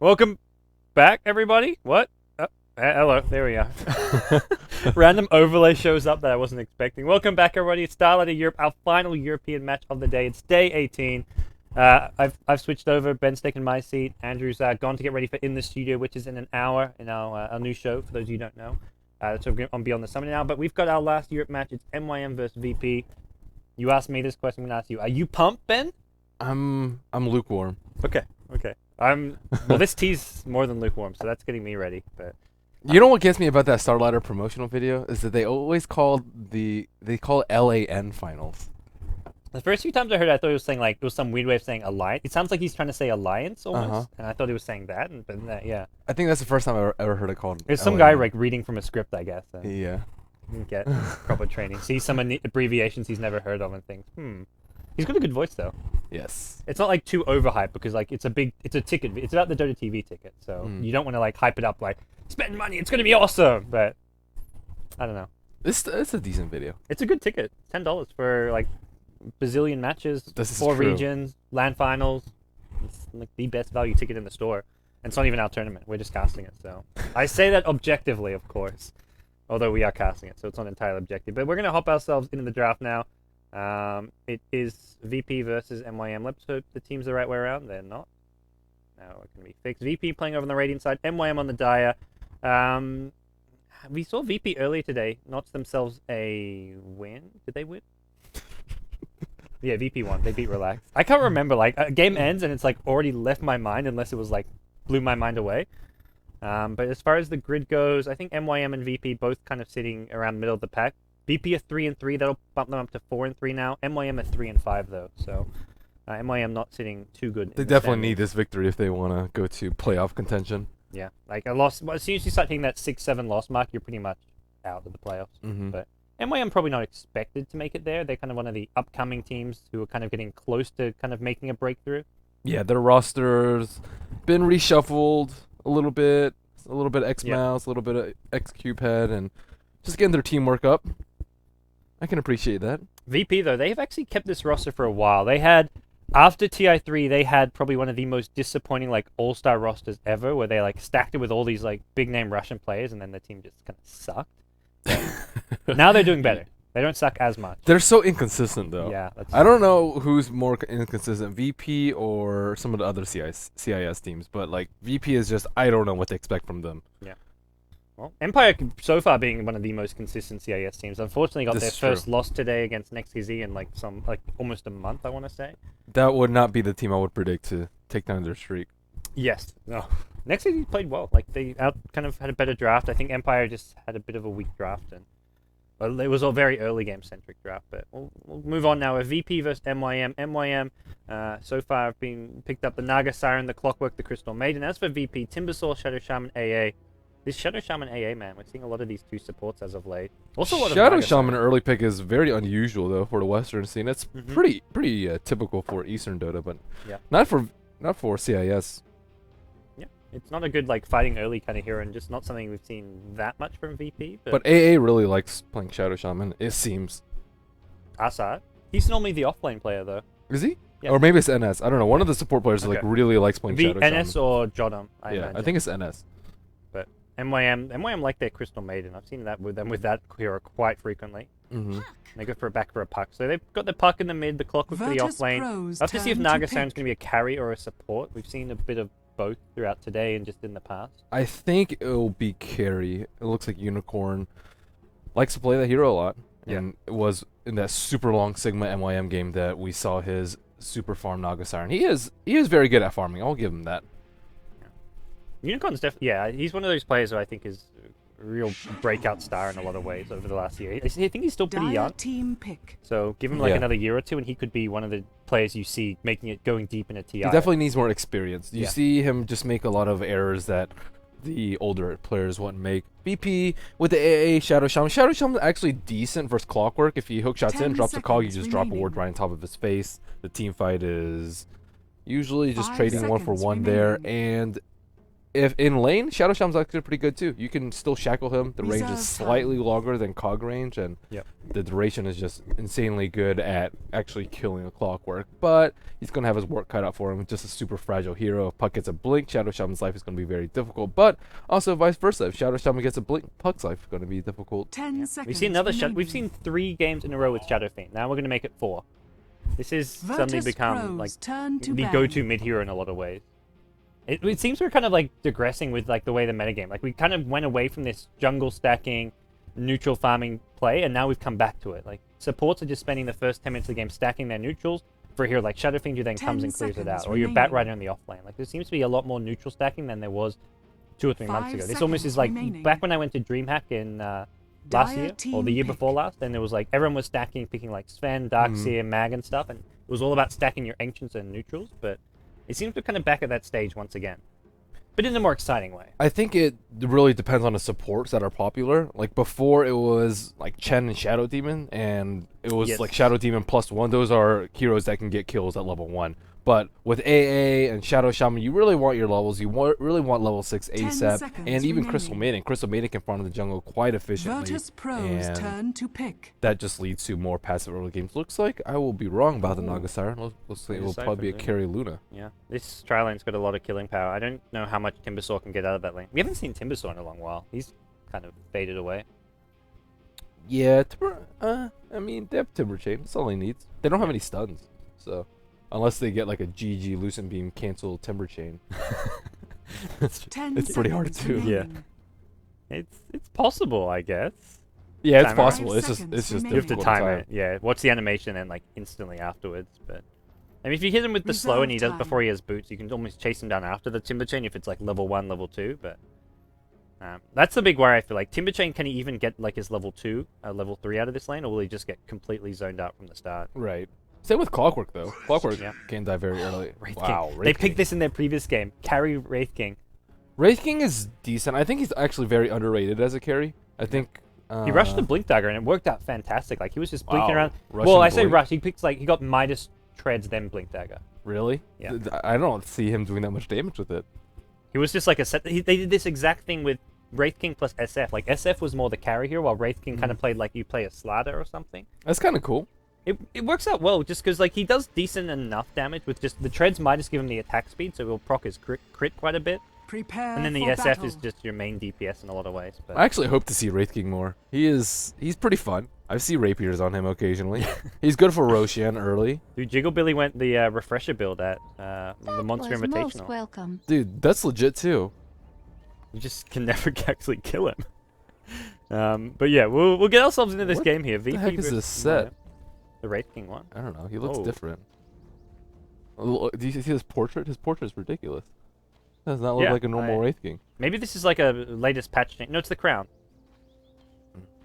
Welcome back, everybody. What? Hello. There we are. Random overlay shows up that I wasn't expecting. Welcome back, everybody. It's Starladder Europe, our final European match of the day. It's day 18. I've switched over. Ben's taken my seat. Andrew's gone to get ready for In the Studio, which is in an hour in our new show, for those of you who don't know. So we're on Beyond the Summit now. But we've got our last Europe match. It's MYM versus VP. You asked me this question, I'm going to ask you. Are you pumped, Ben? I'm lukewarm. Okay. Well, this tea's more than lukewarm, so that's getting me ready. But You know what gets me about that Starladder promotional video is that they always call LAN finals. the first few times I heard it, I thought it was saying it was some weird way of saying alliance. It sounds like he's trying to say alliance almost, and I thought he was saying that. Yeah, I think that's the first time I've ever heard it called. there's some guy reading from a script, I guess. And Yeah. didn't get proper training. See some abbreviations he's never heard of and things. He's got a good voice though. Yes. It's not too overhyped because it's a ticket. It's about the Dota TV ticket, so you don't want to hype it up spend money. It's gonna be awesome, but I don't know. It's a decent video. It's a good ticket. $10 for bazillion matches, This is 4 true. regions, LAN finals. It's the best value ticket in the store. And it's not even our tournament. We're just casting it. So I say that objectively, of course. Although we are casting it, so it's not entirely objective. But we're gonna hop ourselves into the draft now. It is VP versus MYM. Let's hope the team's the right way around. They're not. Now it can be fixed. VP playing over on the Radiant side. MYM on the Dire. We saw VP earlier today notch themselves a win. Did they win? Yeah, VP won. They beat Relax. I can't remember. A game ends and it's already left my mind unless it was blew my mind away. But as far as the grid goes, I think MYM and VP both kind of sitting around the middle of the pack. VP are 3-3. That'll bump them up to 4-3 now. MYM are 3-5 though. So MYM not sitting too good. They definitely need this victory if they want to go to playoff contention. Yeah, a loss. Well, as soon as you start hitting that 6-7 loss mark, you're pretty much out of the playoffs. But MYM probably not expected to make it there. They're kind of one of the upcoming teams who are kind of getting close to kind of making a breakthrough. Yeah, their roster's been reshuffled a little bit X-Mouse, a little bit of X-Cupid, and just getting their teamwork up. I can appreciate that. VP, though, they've actually kept this roster for a while. They had, after TI3, they had probably one of the most disappointing, all-star rosters ever, where they, stacked it with all these, big-name Russian players, and then the team just kind of sucked. Now they're doing better. They don't suck as much. They're so inconsistent, though. Yeah. I don't know who's more inconsistent, VP or some of the other CIS teams, but, VP is just, I don't know what to expect from them. Yeah. Well, Empire so far being one of the most consistent CIS teams. Unfortunately, got their first loss today against NextKZ in almost a month, I want to say. That would not be the team I would predict to take down their streak. Yes. No. NextKZ played well. They kind of had a better draft. I think Empire just had a bit of a weak draft, and it was a very early game centric draft. But we'll move on now. A VP versus MYM. MYM so far have been picked up the Naga Siren, the Clockwork, the Crystal Maiden. As for VP, Timbersaw, Shadow Shaman, AA. This Shadow Shaman AA, man, we're seeing a lot of these two supports as of late. Also, a lot of Shadow Shaman early pick is very unusual though for the Western scene. It's pretty typical for Eastern Dota, but not for CIS. Yeah, it's not a good fighting early kind of hero, and just not something we've seen that much from VP. But AA really likes playing Shadow Shaman. It seems. Assad, he's normally the offlane player though. Is he? Yeah. Or maybe it's NS. I don't know. One of the support players really likes playing Shadow Shaman. NS or Jodam. I think it's NS. But MYM like their Crystal Maiden. I've seen that with them with that hero quite frequently. They go back for a puck. So they've got the puck in the mid, the Clockwork for the off lane. I'll have to see if Naga Siren's going to be a carry or a support. We've seen a bit of both throughout today and just in the past. I think it'll be carry. It looks like Unicorn likes to play that hero a lot. Yeah. And it was in that super long Sigma MYM game that we saw his super farm Naga Siren. He is very good at farming. I'll give him that. Unicorn's definitely, he's one of those players who I think is a real breakout star in a lot of ways over the last year. I think he's still pretty young. Team pick. So give him another year or two and he could be one of the players you see going deep into TI. He definitely needs more experience. You see him just make a lot of errors that the older players wouldn't make. BP with the AA Shadow Shaman. Shadow Shaman's actually decent versus Clockwork. If he hook shots in, drops a cog, you just drop a ward right on top of his face. The team fight is usually just trading one for one there, and if in lane, Shadow Shaman's actually pretty good too. You can still shackle him. The range is slightly longer than Cog range, and the duration is just insanely good at actually killing a Clockwork. But he's going to have his work cut out for him. Just a super fragile hero. If Puck gets a blink, Shadow Shaman's life is going to be very difficult. But also vice versa. If Shadow Shaman gets a blink, Puck's life is going to be difficult. 10 seconds. We've seen We've seen 3 games in a row with Shadow Fiend. Now we're going to make it 4. This is suddenly become like the go-to mid hero in a lot of ways. It seems we're kind of like digressing with like the way the metagame. Like we kind of went away from this jungle stacking, neutral farming play, and now we've come back to it. Like supports are just spending the first 10 minutes of the game stacking their neutrals for a hero like Shadow Fiend, who then comes and clears it out, or your Bat Rider in the off lane. Like there seems to be a lot more neutral stacking than there was 2 or 3 months ago. This almost is like back when I went to DreamHack in last year or the year before last, and there was like everyone was stacking, picking like Sven, Darkseer, Mag, and stuff, and it was all about stacking your ancients and neutrals, but. It seems we're kind of back at that stage once again. But in a more exciting way. I think it really depends on the supports that are popular. Like before it was like Chen and Shadow Demon, and it was like Shadow Demon +1. Those are heroes that can get kills at level 1. But with AA and Shadow Shaman, you really want your levels. You really want level 6 ASAP, and even Crystal Maiden. Crystal Maiden can farm in the jungle quite efficiently. Pro's turn to pick. That just leads to more passive early games. Looks like I will be wrong about the Naga Siren. Looks like it will probably be a carry Luna. Yeah, this tri lane's got a lot of killing power. I don't know how much Timbersaw can get out of that lane. We haven't seen Timbersaw in a long while. He's kind of faded away. Yeah, I mean, they have Timber Chain. That's all he needs. They don't have any stuns, so... Unless they get like a GG Lucent Beam cancel Timber Chain. it's pretty hard to do. Yeah. It's possible, I guess. Yeah, it's possible. It's just you have to time it. Yeah. Watch the animation and like instantly afterwards. But I mean, if you hit him with the slow and he does before he has boots, you can almost chase him down after the Timber Chain if it's like level 1, level 2. But that's the big worry. I feel like Timber Chain, can he even get like his level 2, level 3 out of this lane, or will he just get completely zoned out from the start? Right. Same with Clockwork, though. Clockwork can die very early. They picked this in their previous game. Carry Wraith King. Wraith King is decent. I think he's actually very underrated as a carry. I think... he rushed the Blink Dagger, and it worked out fantastic. Like, he was just blinking around. Well, I say rush. He picks, like, he got Midas Treads, then Blink Dagger. Really? Yeah. I don't see him doing that much damage with it. He was just like a set... They did this exact thing with Wraith King plus SF. Like, SF was more the carry here, while Wraith King kind of played like you play a Starladder or something. That's kind of cool. It works out well, just because like he does decent enough damage with just... The treads might just give him the attack speed, so he'll proc his crit quite a bit. And then the SF is just your main DPS in a lot of ways. But... I actually hope to see Wraith King more. He's pretty fun. I see rapiers on him occasionally. He's good for Roshan early. Dude, Jiggle Billy went the refresher build at the Monster Invitational. Most welcome. Dude, that's legit too. You just can never actually kill him. But yeah, we'll get ourselves into this game here. What the heck is this set? The Wraith King one? I don't know. He looks different. Do you see his portrait? His portrait is ridiculous. Does not look like a normal Wraith King. Maybe this is like a latest patch change. No, it's the crown.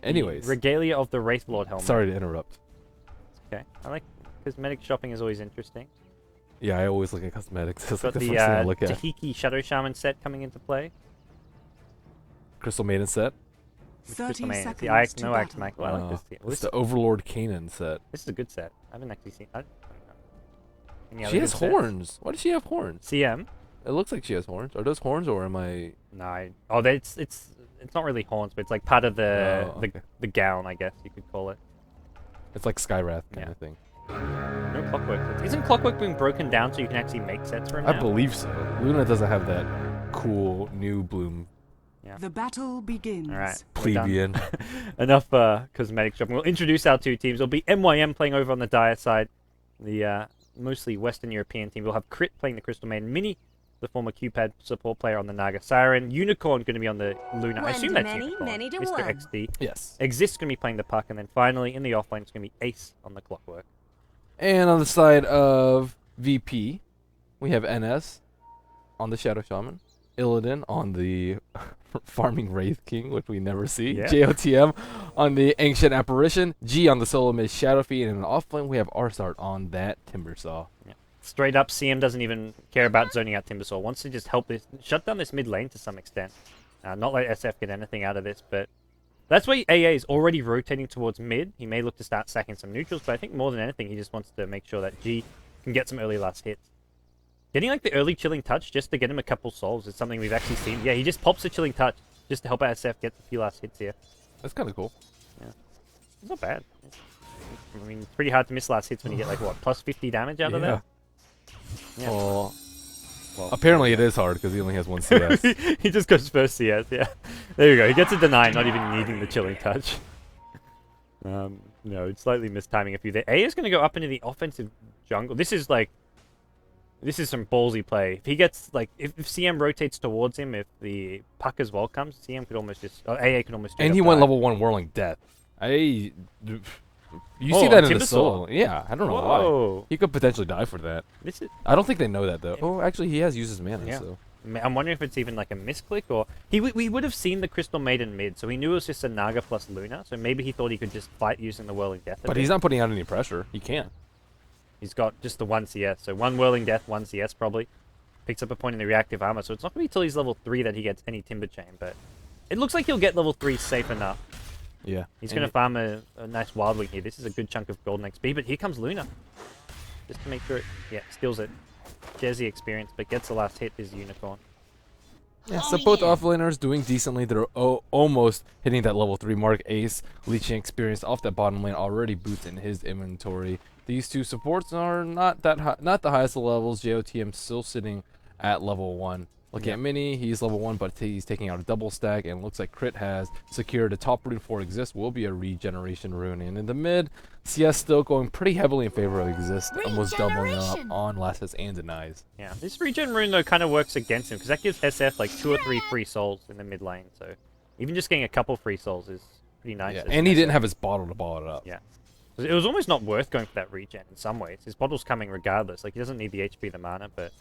Anyways. The Regalia of the Wraith Lord helmet. Sorry to interrupt. Okay. I like cosmetic shopping is always interesting. Yeah, I always look at cosmetics. That's got like the first thing I look at. Tahiki Shadow Shaman set coming into play. Crystal Maiden set. 30 seconds the IX, no to IX Mike. Well, I like this. It's the Overlord Kanan set. This is a good set. I haven't actually seen. I don't know. She has horns. Why does she have horns? CM. It looks like she has horns. Are those horns, or am I? No. Oh, it's not really horns, but it's like part of the gown, I guess you could call it. It's like Skywrath kind of thing. No Clockwork. Isn't Clockwork being broken down so you can actually make sets for him now? I believe so. Luna doesn't have that cool new bloom. Yeah. The battle begins. All right. Plebeian. Enough cosmetic shopping. We'll introduce our two teams. It'll be MYM playing over on the Dire side, the mostly Western European team. We'll have Crit playing the Crystal Maiden, Mini, the former Q-Pad support player, on the Naga Siren, Unicorn going to be on the Luna. I assume that's Unicorn. Mr. XD. Yes. Exist going to be playing the Puck, and then finally in the offlane it's going to be Ace on the Clockwork. And on the side of VP, we have NS on the Shadow Shaman, Illidan on the Farming Wraith King, which we never see, JOTM on the Ancient Apparition, G on the Solo Mid Shadow Fiend, and in offlane we have Arsart on that Timbersaw. Yeah. Straight up, CM doesn't even care about zoning out Timbersaw. Wants to just help this, shut down this mid lane to some extent. Not let SF get anything out of this, but that's why AA is already rotating towards mid. He may look to start stacking some neutrals, but I think more than anything, he just wants to make sure that G can get some early last hits. Getting like the early chilling touch just to get him a couple souls is something we've actually seen. Yeah, he just pops a chilling touch just to help SF get a few last hits here. That's kind of cool. Yeah, it's not bad. I mean, it's pretty hard to miss last hits when you get like what, plus 50 damage out of there. Yeah. Well, apparently it is hard because he only has one CS. He just goes first CS. Yeah, there you go. He gets a deny, not even needing the chilling touch. No, it's slightly mistiming a few there. A is going to go up into the offensive jungle. This is some ballsy play. If he gets, like, if CM rotates towards him, if the puck as well comes, CM could almost just, AA could almost And he went level 1 Whirling Death. You see that in the solo. Yeah, I don't know why. He could potentially die for that. I don't think they know that, though. Oh, actually, he has used his mana, so. I'm wondering if it's even like a misclick, or we would have seen the Crystal Maiden mid, so he knew it was just a Naga plus Luna, so maybe he thought he could just fight using the Whirling Death. But he's not putting out any pressure. He can't. He's got just the 1 CS, so 1 Whirling Death, 1 CS probably. Picks up a point in the reactive armor, so it's not going to be till he's level 3 that he gets any Timber Chain, but it looks like he'll get level 3 safe enough. Yeah. He's going to farm a nice Wild Wing here. This is a good chunk of golden XP, but here comes Luna. Just to make sure steals it. Shares the experience, but gets the last hit is Unicorn. Yeah, so both offlaners doing decently. They're almost hitting that level 3 mark. Ace, leeching experience off that bottom lane already boots in his inventory. These two supports are not that high, not the highest levels. JOTM still sitting at level 1. Looking at Mini, he's level 1, but he's taking out a double stack, and looks like Crit has secured a top rune for Exist, will be a regeneration rune. And in the mid, CS still going pretty heavily in favor of Exist, almost doubling up on last hits and denies. Yeah, this regen rune, though, kind of works against him, because that gives SF like 2 or 3 free souls in the mid lane, so even just getting a couple free souls is pretty nice. Yeah, and he didn't have his bottle to bottle it up. Yeah. It was almost not worth going for that regen in some ways. His bottle's coming regardless. Like, he doesn't need the HP, the mana, but...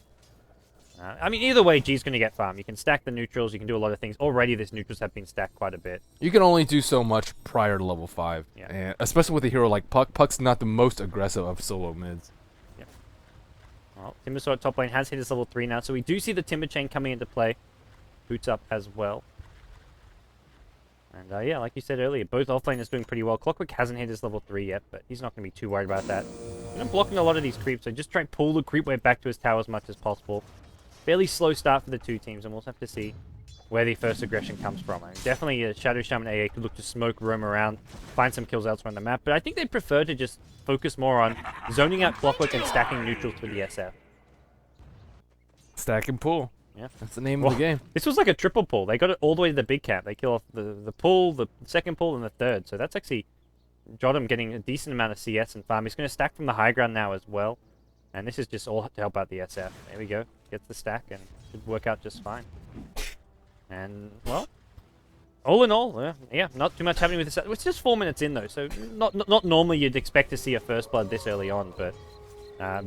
I mean, either way, G's going to get farm. You can stack the neutrals, you can do a lot of things. Already, these neutrals have been stacked quite a bit. You can only do so much prior to level 5. Yeah. And especially with a hero like Puck. Puck's not the most aggressive of solo mids. Yeah. Well, Timbersaw at top lane has hit his level 3 now, so we do see the Timber Chain coming into play. Boots up as well. And yeah, like you said earlier, both offlaners doing pretty well. Clockwork hasn't hit his level 3 yet, but he's not going to be too worried about that. I'm blocking a lot of these creeps, so just try and pull the creep wave back to his tower as much as possible. Fairly slow start for the two teams, and we'll have to see where the first aggression comes from. I mean, definitely Shadow Shaman AA could look to smoke, roam around, find some kills elsewhere on the map, but I think they'd prefer to just focus more on zoning out Clockwork and stacking neutrals for the SF. Stack and pull. Yeah. That's the name of the game. This was like a triple pull. They got it all the way to the big camp. They kill off the pull, the second pull, and the third. So that's actually Jodham getting a decent amount of CS and farm. He's going to stack from the high ground now as well. And this is just all to help out the SF. There we go. Gets the stack and should work out just fine. And, well, all in all, yeah, not too much happening with this. It's just 4 minutes in, though. So not normally you'd expect to see a first blood this early on. But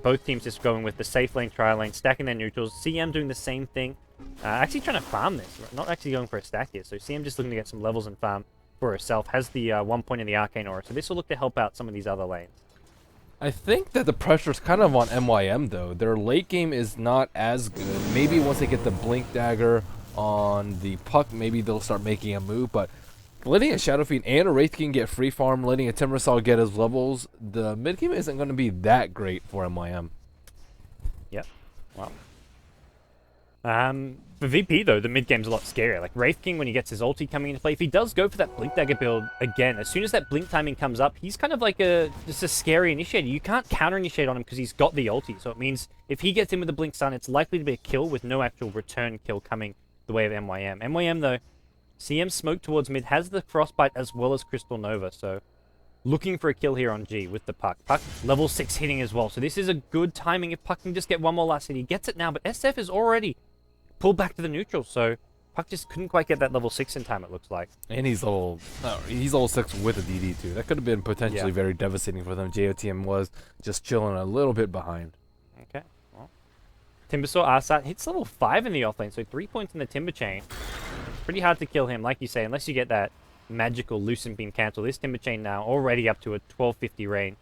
both teams just going with the safe lane, trial lane, stacking their neutrals. CM doing the same thing. Actually trying to farm this. Not actually going for a stack here. So CM just looking to get some levels and farm for herself. Has the 1 point in the Arcane Aura. So this will look to help out some of these other lanes. I think that the pressure's kind of on MYM, though. Their late game is not as good. Maybe once they get the Blink Dagger on the Puck, maybe they'll start making a move. But letting a Shadow Fiend and a Wraith King get free farm, letting a Timbersaw get his levels, the mid game isn't going to be that great for MYM. Yep. Well. For VP, though, the mid game's a lot scarier. Like, Wraith King, when he gets his ulti coming into play, if he does go for that Blink Dagger build again, as soon as that Blink timing comes up, he's kind of like just a scary initiator. You can't counter-initiate on him because he's got the ulti. So it means if he gets in with the Blink Stun, it's likely to be a kill with no actual return kill coming the way of MYM. MYM, though, CM smoke towards mid, has the Frostbite as well as Crystal Nova, so looking for a kill here on G with the Puck. Puck, level 6 hitting as well, so this is a good timing if Puck can just get one more last hit. He gets it now, but SF is already pulled back to the neutral, so Puck just couldn't quite get that level 6 in time, it looks like. And he's level 6 with a DD, too. That could have been potentially very devastating for them. JOTM was just chilling a little bit behind. Okay, well. Timbersaw Arsat hits level 5 in the offlane, so 3 points in the Timber Chain. Pretty hard to kill him, like you say, unless you get that magical Lucent Beam cancel. This Timber Chain now already up to a 1250 rain.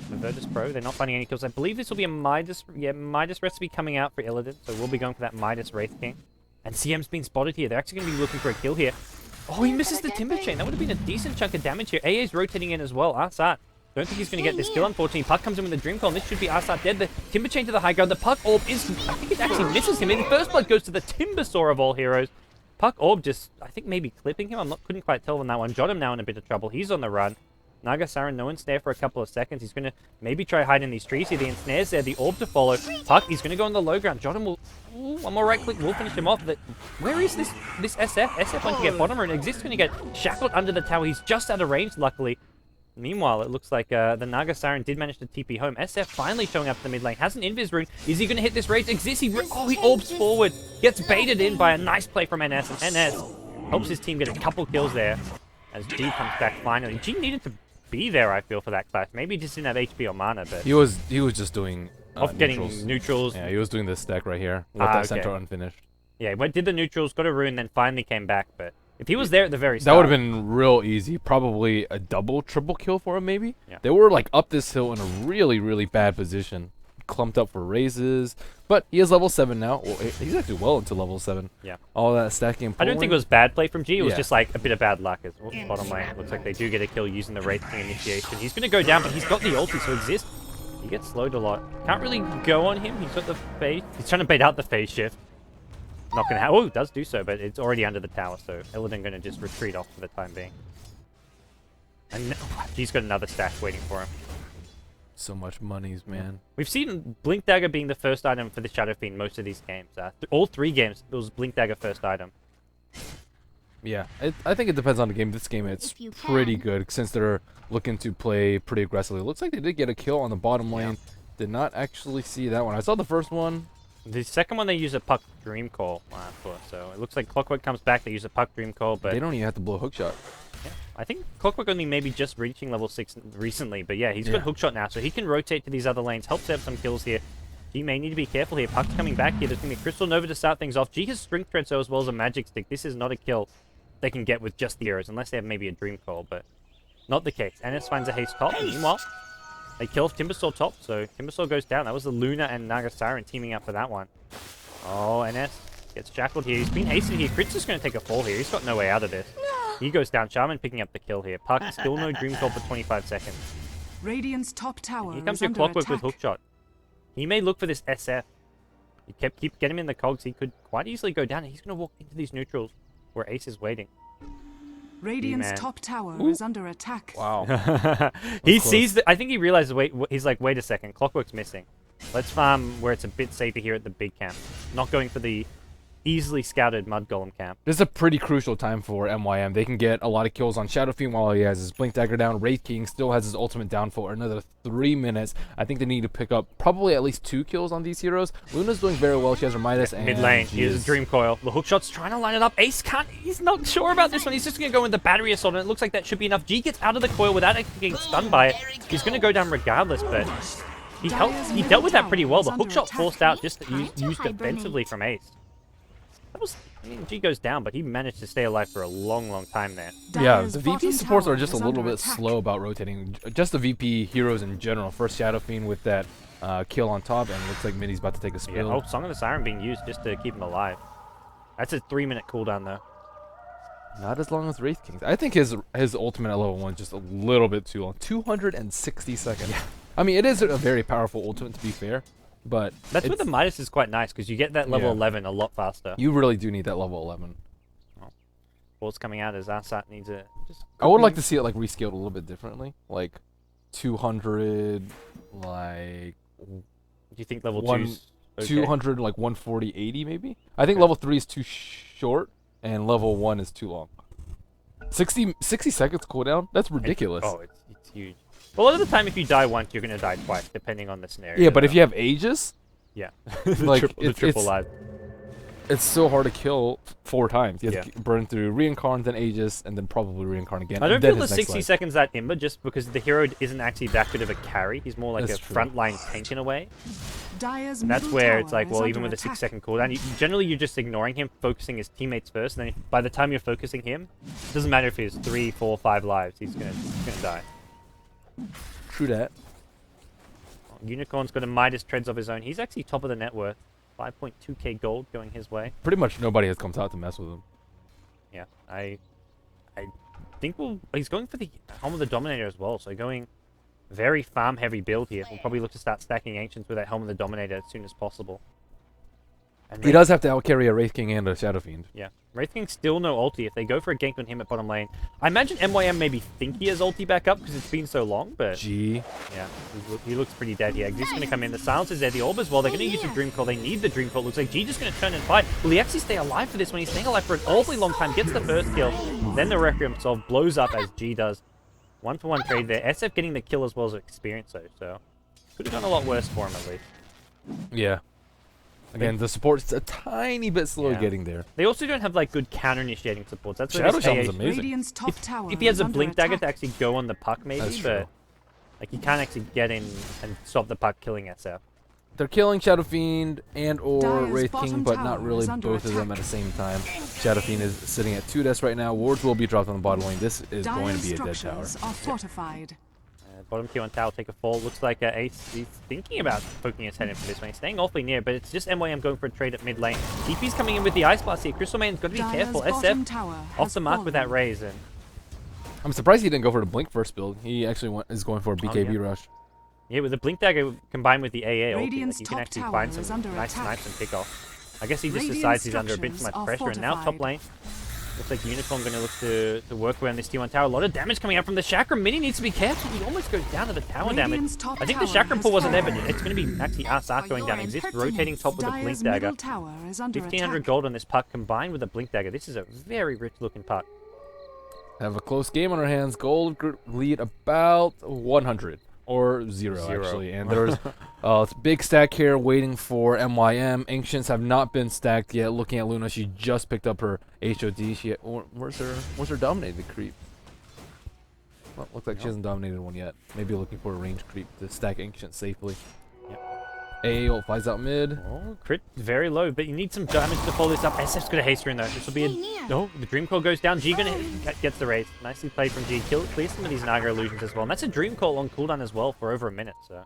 The Virtus Pro, they're not finding any kills. I believe this will be a Midas recipe coming out for Illidan, so we'll be going for that Midas Wraith King. And CM's been spotted here. They're actually going to be looking for a kill here. Oh, he misses the Timber Chain. That would have been a decent chunk of damage here. AA's rotating in as well. Arsat Don't think he's going to get this kill, unfortunately. Puck comes in with the Dream Call, and this should be Arsat dead. The Timber Chain to the high ground. The Puck Orb is... I think it actually misses him. And the first blood goes to the Timber Saw of all heroes. Puck Orb just, I think, maybe clipping him. Couldn't quite tell on that one. Jottam now in a bit of trouble. He's on the run. Naga Siren, no ensnare for a couple of seconds. He's going to maybe try hide in these trees here. The ensnare's there, the orb to follow. Puck, he's going to go on the low ground. Jottam will... Ooh, one more right click will finish him off. Where is this SF? SF went to get bottom rune. Exist going to get shackled under the tower. He's just out of range, luckily. Meanwhile, it looks like the Naga Siren did manage to TP home. SF finally showing up to the mid lane. Has an invis rune. Is he going to hit this raid? Exist, he orbs forward. Gets baited in by a nice play from NS. And NS helps his team get a couple kills there as G comes back finally. G needed to be there, I feel, for that clash. Maybe he just didn't have HP or mana, but... He was just doing getting neutrals. Yeah, he was doing this stack right here. Let that center unfinished. Yeah, did the neutrals, got a rune, then finally came back, but... If he was there at the very start... That would have been real easy. Probably a double, triple kill for him, maybe? Yeah. They were, like, up this hill in a really, really bad position. Clumped up for raises. But he is level 7 now. Well, he's actually well into level 7. Yeah. All that stacking. I don't think it was bad play from G. It was Yeah. just, like, a bit of bad luck. Bottom lane. Looks like they do get a kill using the Wraith King initiation. He's going to go down, but he's got the ulti, so Exist. He gets slowed a lot. Can't really go on him. He's got the phase. He's trying to bait out the phase shift. Not gonna have. Oh, it does do so, but it's already under the tower, so Illidan gonna just retreat off for the time being. And he's got another stack waiting for him. So much monies, man. We've seen Blink Dagger being the first item for the Shadow Fiend most of these games. All 3 games, it was Blink Dagger first item. Yeah, I think it depends on the game. This game, it's pretty good since they're looking to play pretty aggressively. It looks like they did get a kill on the bottom lane. Did not actually see that one. I saw the first one. The second one, they use a Puck Dream Call for, so it looks like Clockwork comes back, they use a Puck Dream Call, but... They don't even have to blow a hookshot. Yeah, I think Clockwork only maybe just reaching level 6 recently, but yeah, he's got hookshot now, so he can rotate to these other lanes, help set up some kills here. G may need to be careful here. Puck's coming back here. There's going to be a Crystal Nova to start things off. G has Strength Tread so as well as a Magic Stick. This is not a kill they can get with just the arrows, unless they have maybe a Dream Call, but not the case. NS finds a haste top, and meanwhile, they kill Timbersaw top, so Timbersaw goes down. That was the Luna and Naga Siren teaming up for that one. Oh, NS gets shackled here. He's been hasted here. Crit's just going to take a fall here. He's got no way out of this. He goes down. Shaman picking up the kill here. Puck still no Dream Call for 25 seconds. Radiant's top tower Here comes is your under Clockwork attack. with hookshot. He may look for this SF. You get him in the cogs. He could quite easily go down. And he's going to walk into these neutrals where Ace is waiting. Radiant's man. top tower is under attack. Wow. He sees that. I think he realizes. He's like, wait a second. Clockwork's missing. Let's farm where it's a bit safer here at the big camp. Not going for the easily scouted Mud Golem camp. This is a pretty crucial time for MYM. They can get a lot of kills on Shadow Fiend while he has his Blink Dagger down. Wraith King still has his ultimate down for another 3 minutes. I think they need to pick up probably at least 2 kills on these heroes. Luna's doing very well. She has her Midas and Mid lane, here's a Dream Coil. The hookshot's trying to line it up. Ace can't. He's not sure about this one. He's just going to go with the Battery Assault, and it looks like that should be enough. G gets out of the coil without actually getting stunned by it. He's going to go down regardless, but he dealt with that pretty well. The hookshot forced out just used defensively from Ace. That was. I mean, G goes down, but he managed to stay alive for a long, long time there. Yeah, the VP supports are just a little bit slow about rotating. Just the VP heroes in general. First Shadow Fiend with that kill on top, and it looks like Minnie's about to take a spill. Yeah, Song of the Siren being used just to keep him alive. That's a 3-minute cooldown, though. Not as long as Wraith King's. I think his ultimate at level 1 is just a little bit too long. 260 seconds. Yeah. I mean, it is a very powerful ultimate, to be fair. But that's where the Midas is quite nice, because you get that level 11 a lot faster. You really do need that level 11. Ball's coming out as Arsat needs a... I would like to see it like rescaled a little bit differently. Like 200, like... Do you think level 2's okay? 200, like 140, 80 maybe? I think level 3 is too short, and level 1 is too long. 60 seconds cooldown? That's ridiculous. It's huge. Well, a lot of the time, if you die once, you're going to die twice, depending on the scenario. Yeah, but if you have Aegis... Yeah. Like, the triple life. It's so hard to kill 4 times. You have to burn through Reincarn, then Aegis, and then probably Reincarn again. I don't feel the 60 seconds that Imba, just because the hero isn't actually that good of a carry. He's more like a frontline tank in a way. And that's where it's like, well, even with a 6-second cooldown, generally you're just ignoring him, focusing his teammates first, and then by the time you're focusing him, it doesn't matter if he has 3, 4, 5 lives, he's gonna die. True that. Unicorn's got a Midas treads of his own. He's actually top of the net worth. 5.2k gold going his way. Pretty much nobody has come out to mess with him. Yeah, I think he's going for the Helm of the Dominator as well, so going Very farm-heavy build here. We'll probably look to start stacking Ancients with that Helm of the Dominator as soon as possible. And He does have to outcarry a Wraith King and a Shadow Fiend. Yeah. Wraith King still no ulti. If they go for a gank on him at bottom lane, I imagine MYM maybe think he has ulti back up because it's been so long, but... G. Yeah, he looks pretty dead here. G's going to come in. The silence is there. The orb as well. They're going to use the Dream Coil. They need the Dream Coil. Looks like G just going to turn and fight. Will he actually stay alive for this one? He's staying alive for an awfully long time. Gets the first kill. Then the Requiem Solve blows up as G does. 1-for-1 trade there. SF getting the kill as well as experience though, so could have gone a lot worse for him at least. Yeah. Again, the support's a tiny bit slow getting there. They also don't have like good counter-initiating supports. That's Shadow what Shaman is amazing. Radiant's top tower if he has is a under Blink Dagger attack. to actually go on the puck maybe, That's but true. like he can't actually get in and stop the puck killing SF. They're killing Shadow Fiend and or Dire's Wraith bottom King, but tower not really is under both of them at attack. the same time. Shadow Fiend is sitting at 2 deaths right now. Wards will be dropped on the bottom lane. This is going Dire's to be a dead tower. structures are fortified. Bottom Q1 tower take a fall. Looks like Ace, he's thinking about poking his head in for this one. He's staying awfully near, but it's just MYM going for a trade at mid lane. TP's coming in with the Ice Blast here. Crystal Man's got to be Dire's careful. bottom SF tower off has the mark with that fallen. raise. And I'm surprised he didn't go for the Blink first build. He actually is going for a BKB yeah. rush. yeah, with the Blink Dagger combined with the AA ulti, like, Radiant's you can top actually tower find is some under nice attack. snipes and pick off. I guess he just Radiant decides he's under a bit too structures much are pressure, and now top fortified. lane. Looks like Unicorn going to look to work around this T1 tower. A lot of damage coming out from the Chakram. Mini needs to be careful. He almost goes down to the tower Radiant's damage. top I think the tower Chakram has pull wasn't there, but fallen. it's going to be actually Ark going down. He's just rotating top with a Blink Dire's Dagger. middle tower is under 1,500 attack. gold on this puck combined with a Blink Dagger. This is a very rich looking puck. Have a close game on our hands. Gold lead about 100 or 0 actually. And there's a big stack here waiting for MYM. Ancients have not been stacked yet. Looking at Luna, she just picked up her HOD. Where's her dominated creep? Well, looks like she hasn't dominated one yet. Maybe looking for a range creep to stack Ancient safely. AA ult flies out mid. Oh, crit very low, but you need some damage to follow this up. SF's going to haste her in though. This will be a... No, the Dream Call goes down. G gets the raise. Nicely played from G. Clear some of these Naga illusions as well. And that's a Dream Call on cooldown as well for over a minute, so...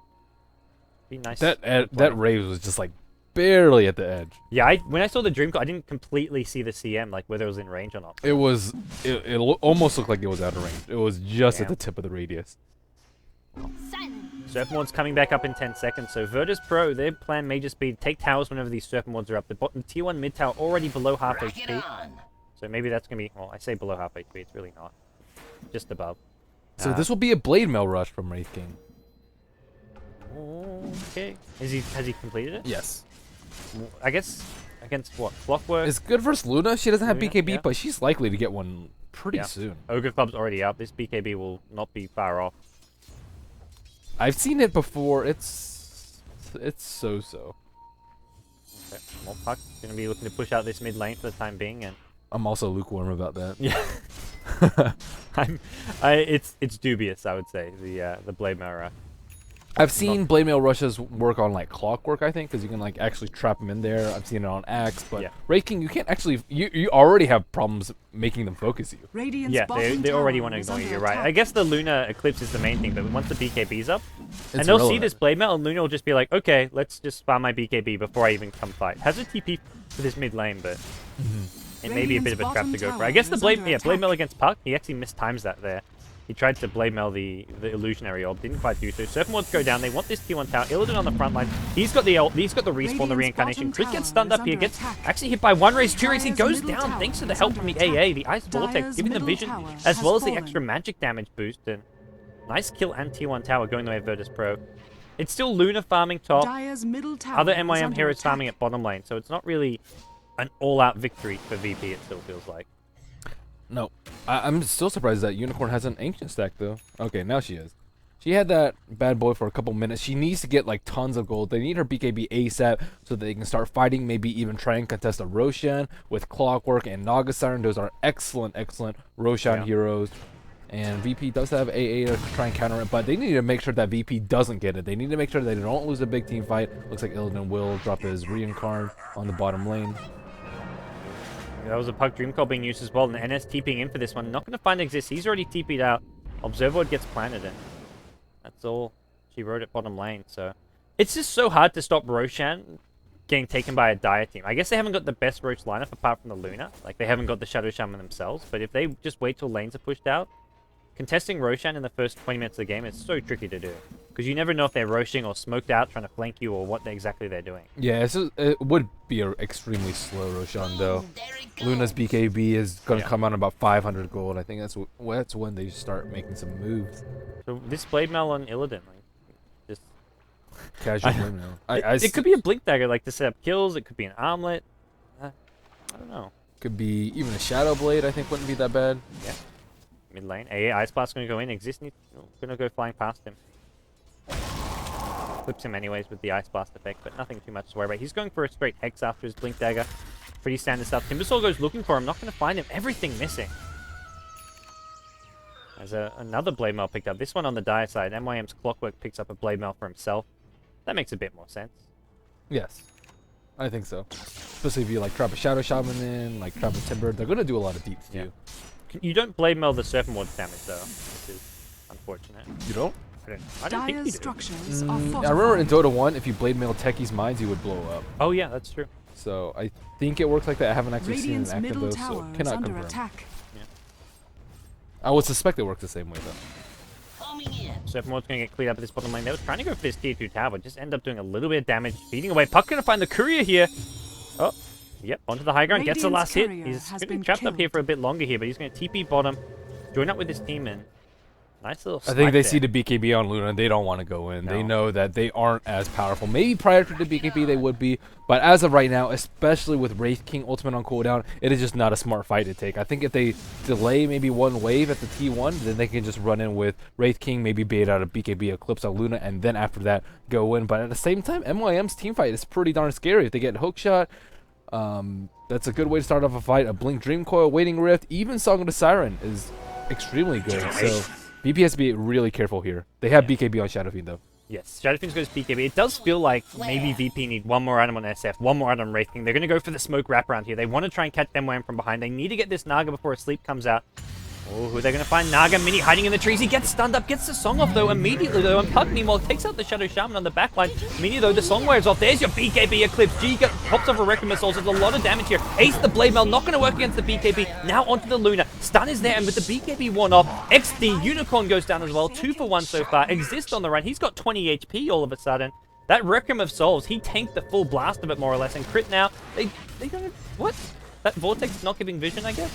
Be nice. That rave was just like barely at the edge. Yeah, when I saw the Dream Call, I didn't completely see the CM, like whether it was in range or not. It almost looked like it was out of range. It was just at the tip of the radius. Serpent coming back up in 10 seconds, so Virtus Pro, their plan may just be to take towers whenever these Serpent are up. The bottom tier 1 mid tower already below half HP. So maybe that's going to be, well, I say below half HP, it's really not. Just above. So this will be a Blade Mail rush from Wraith King. Okay. Has he completed it? Yes. I guess against what? Clockwork? It's good versus Luna. She doesn't have Luna, BKB, yeah. but she's likely to get one pretty soon. Ogre Club's already up. This BKB will not be far off. I've seen it before. It's so-so. Okay. More puck. Going to be looking to push out this mid lane for the time being, and I'm also lukewarm about that. yeah. It's dubious, I would say, the Blade Mirror. I've seen Blade Mail rushes work on like Clockwork, I think, because you can like actually trap them in there. I've seen it on Axe, but Wraith King, you can't actually. You already have problems making them focus you. Radiant's Yeah, bottom they already tower want to is ignore you. under You're right. attack. I guess the Luna Eclipse is the main thing, but once the BKB's up, and It's they'll see irrelevant. this Blade Mail, and Luna will just be like, okay, let's just spam my BKB before I even come fight. Has a TP for this mid lane, but it may be a bit of a trap to go for. I guess the Blade Mail against Puck, he actually mistimes that there. He tried to Blade Mail the illusionary orb, didn't quite do so. Serpent Wards go down. They want this T1 tower. Illidan on the front line. He's got the respawn, the reincarnation. Crit gets stunned up here. Gets actually hit by one raise, two raise. He goes down thanks to the help from the AA, the Ice Vortex, giving the vision as well as the extra magic damage boost. And nice kill and T1 tower going the way of Virtus Pro. It's still Luna farming top. Dire's middle tower Other is MYM under heroes attack. farming at bottom lane, so it's not really an all-out victory for VP. It still feels like. No, I'm still surprised that Unicorn has an Ancient stack though. Okay, now she is. She had that bad boy for a couple minutes. She needs to get like tons of gold. They need her BKB ASAP so that they can start fighting. Maybe even try and contest a Roshan with Clockwork and Naga Siren. Those are excellent Roshan heroes. And VP does have AA to try and counter it, but they need to make sure that VP doesn't get it. They need to make sure that they don't lose a big team fight. Looks like Illidan will drop his reincarn on the bottom lane. That was a Puck Dream Call being used as well, and NS TPing in for this one. Not going to find Exist. He's already TP'd out. Observer gets planted in. That's all she wrote at bottom lane, so... It's just so hard to stop Roshan getting taken by a Dire team. I guess they haven't got the best Rosh lineup apart from the Luna. Like, they haven't got the Shadow Shaman themselves, but if they just wait till lanes are pushed out, contesting Roshan in the first 20 minutes of the game is so tricky to do. Because you never know if they're roshing or smoked out trying to flank you or what exactly they're doing. Yeah, it would be an extremely slow Roshan though. Luna's BKB is gonna come out about 500 gold. I think that's when they start making some moves. So this Blade Mail on Illidan, like, just Casual Blade Mail. it could be a Blink Dagger, like to set up kills. It could be an armlet. I don't know. Could be even a Shadow Blade. I think wouldn't be that bad. Yeah. Mid lane. AA Ice Blast gonna go in. Gonna go flying past him. Clips him anyways with the Ice Blast effect, but nothing too much to worry about. He's going for a straight Hex after his Blink Dagger. Pretty standard stuff. Timbersaw goes looking for him. Not gonna find him. Everything missing. There's another Blade Mail picked up. This one on the dire side. MYM's Clockwork picks up a Blade Mail for himself. That makes a bit more sense. Yes. I think so. Especially if you like trap a Shadow Shaman in, like trap a Timber. They're gonna do a lot of deep stew. Yeah. You don't Blade Mail the Serpent Ward's damage though, which is unfortunate. You don't? I don't think you do. Structures are I fortified. remember in Dota 1, if you Blade Mail Techie's mines, he would blow up. Oh yeah, that's true. So I think it works like that. I haven't actually Radiant's seen an active middle though, so tower is cannot under confirm. attack. I would suspect it works the same way though. Serpent Ward's gonna get cleared up at this bottom lane. They were trying to go for this tier 2 tower, just end up doing a little bit of damage, feeding away. Puck gonna find the courier here. Oh, yep, onto the high ground, gets the last hit. He's gonna be trapped up here for a bit longer here, but he's gonna TP bottom, join up with his team in. Nice little I think they snipe see there. the BKB on Luna and they don't want to go in. They No. know that they aren't as powerful. Maybe prior to the BKB they would be, but as of right now, especially with Wraith King ultimate on cooldown, it is just not a smart fight to take. I think if they delay maybe one wave at the T1, then they can just run in with Wraith King, maybe bait out a BKB Eclipse on Luna, and then after that go in. But at the same time, MYM's team fight is pretty darn scary. If they get hookshot, that's a good way to start off a fight. A Blink Dream Coil, Waiting Rift, even Song of the Siren is extremely good. So BP has to be really careful here. They have BKB on Shadowfiend though. Yes, Shadowfiend goes BKB. It does feel like maybe VP need one more item on SF, one more item on Wraith King. They're going to go for the smoke wraparound here. They want to try and catch MYM from behind. They need to get this Naga before a sleep comes out. Oh, who are they going to find? Naga, Mini hiding in the trees. He gets stunned up, gets the song off though immediately though. And Puck meanwhile takes out the Shadow Shaman on the backline. Mini though, the song wears off. There's your BKB Eclipse. G pops off a Requiem Assault. There's a lot of damage here. Ace the Blade Mail, not going to work against the BKB. Now onto the Luna. Stun is there, and with the BKB one off, XD Unicorn goes down as well. 2 for 1 so far. Exist on the run. He's got 20 HP all of a sudden. That Requiem of Souls, he tanked the full blast of it more or less. And crit now. They gonna what? That Vortex is not giving vision, I guess.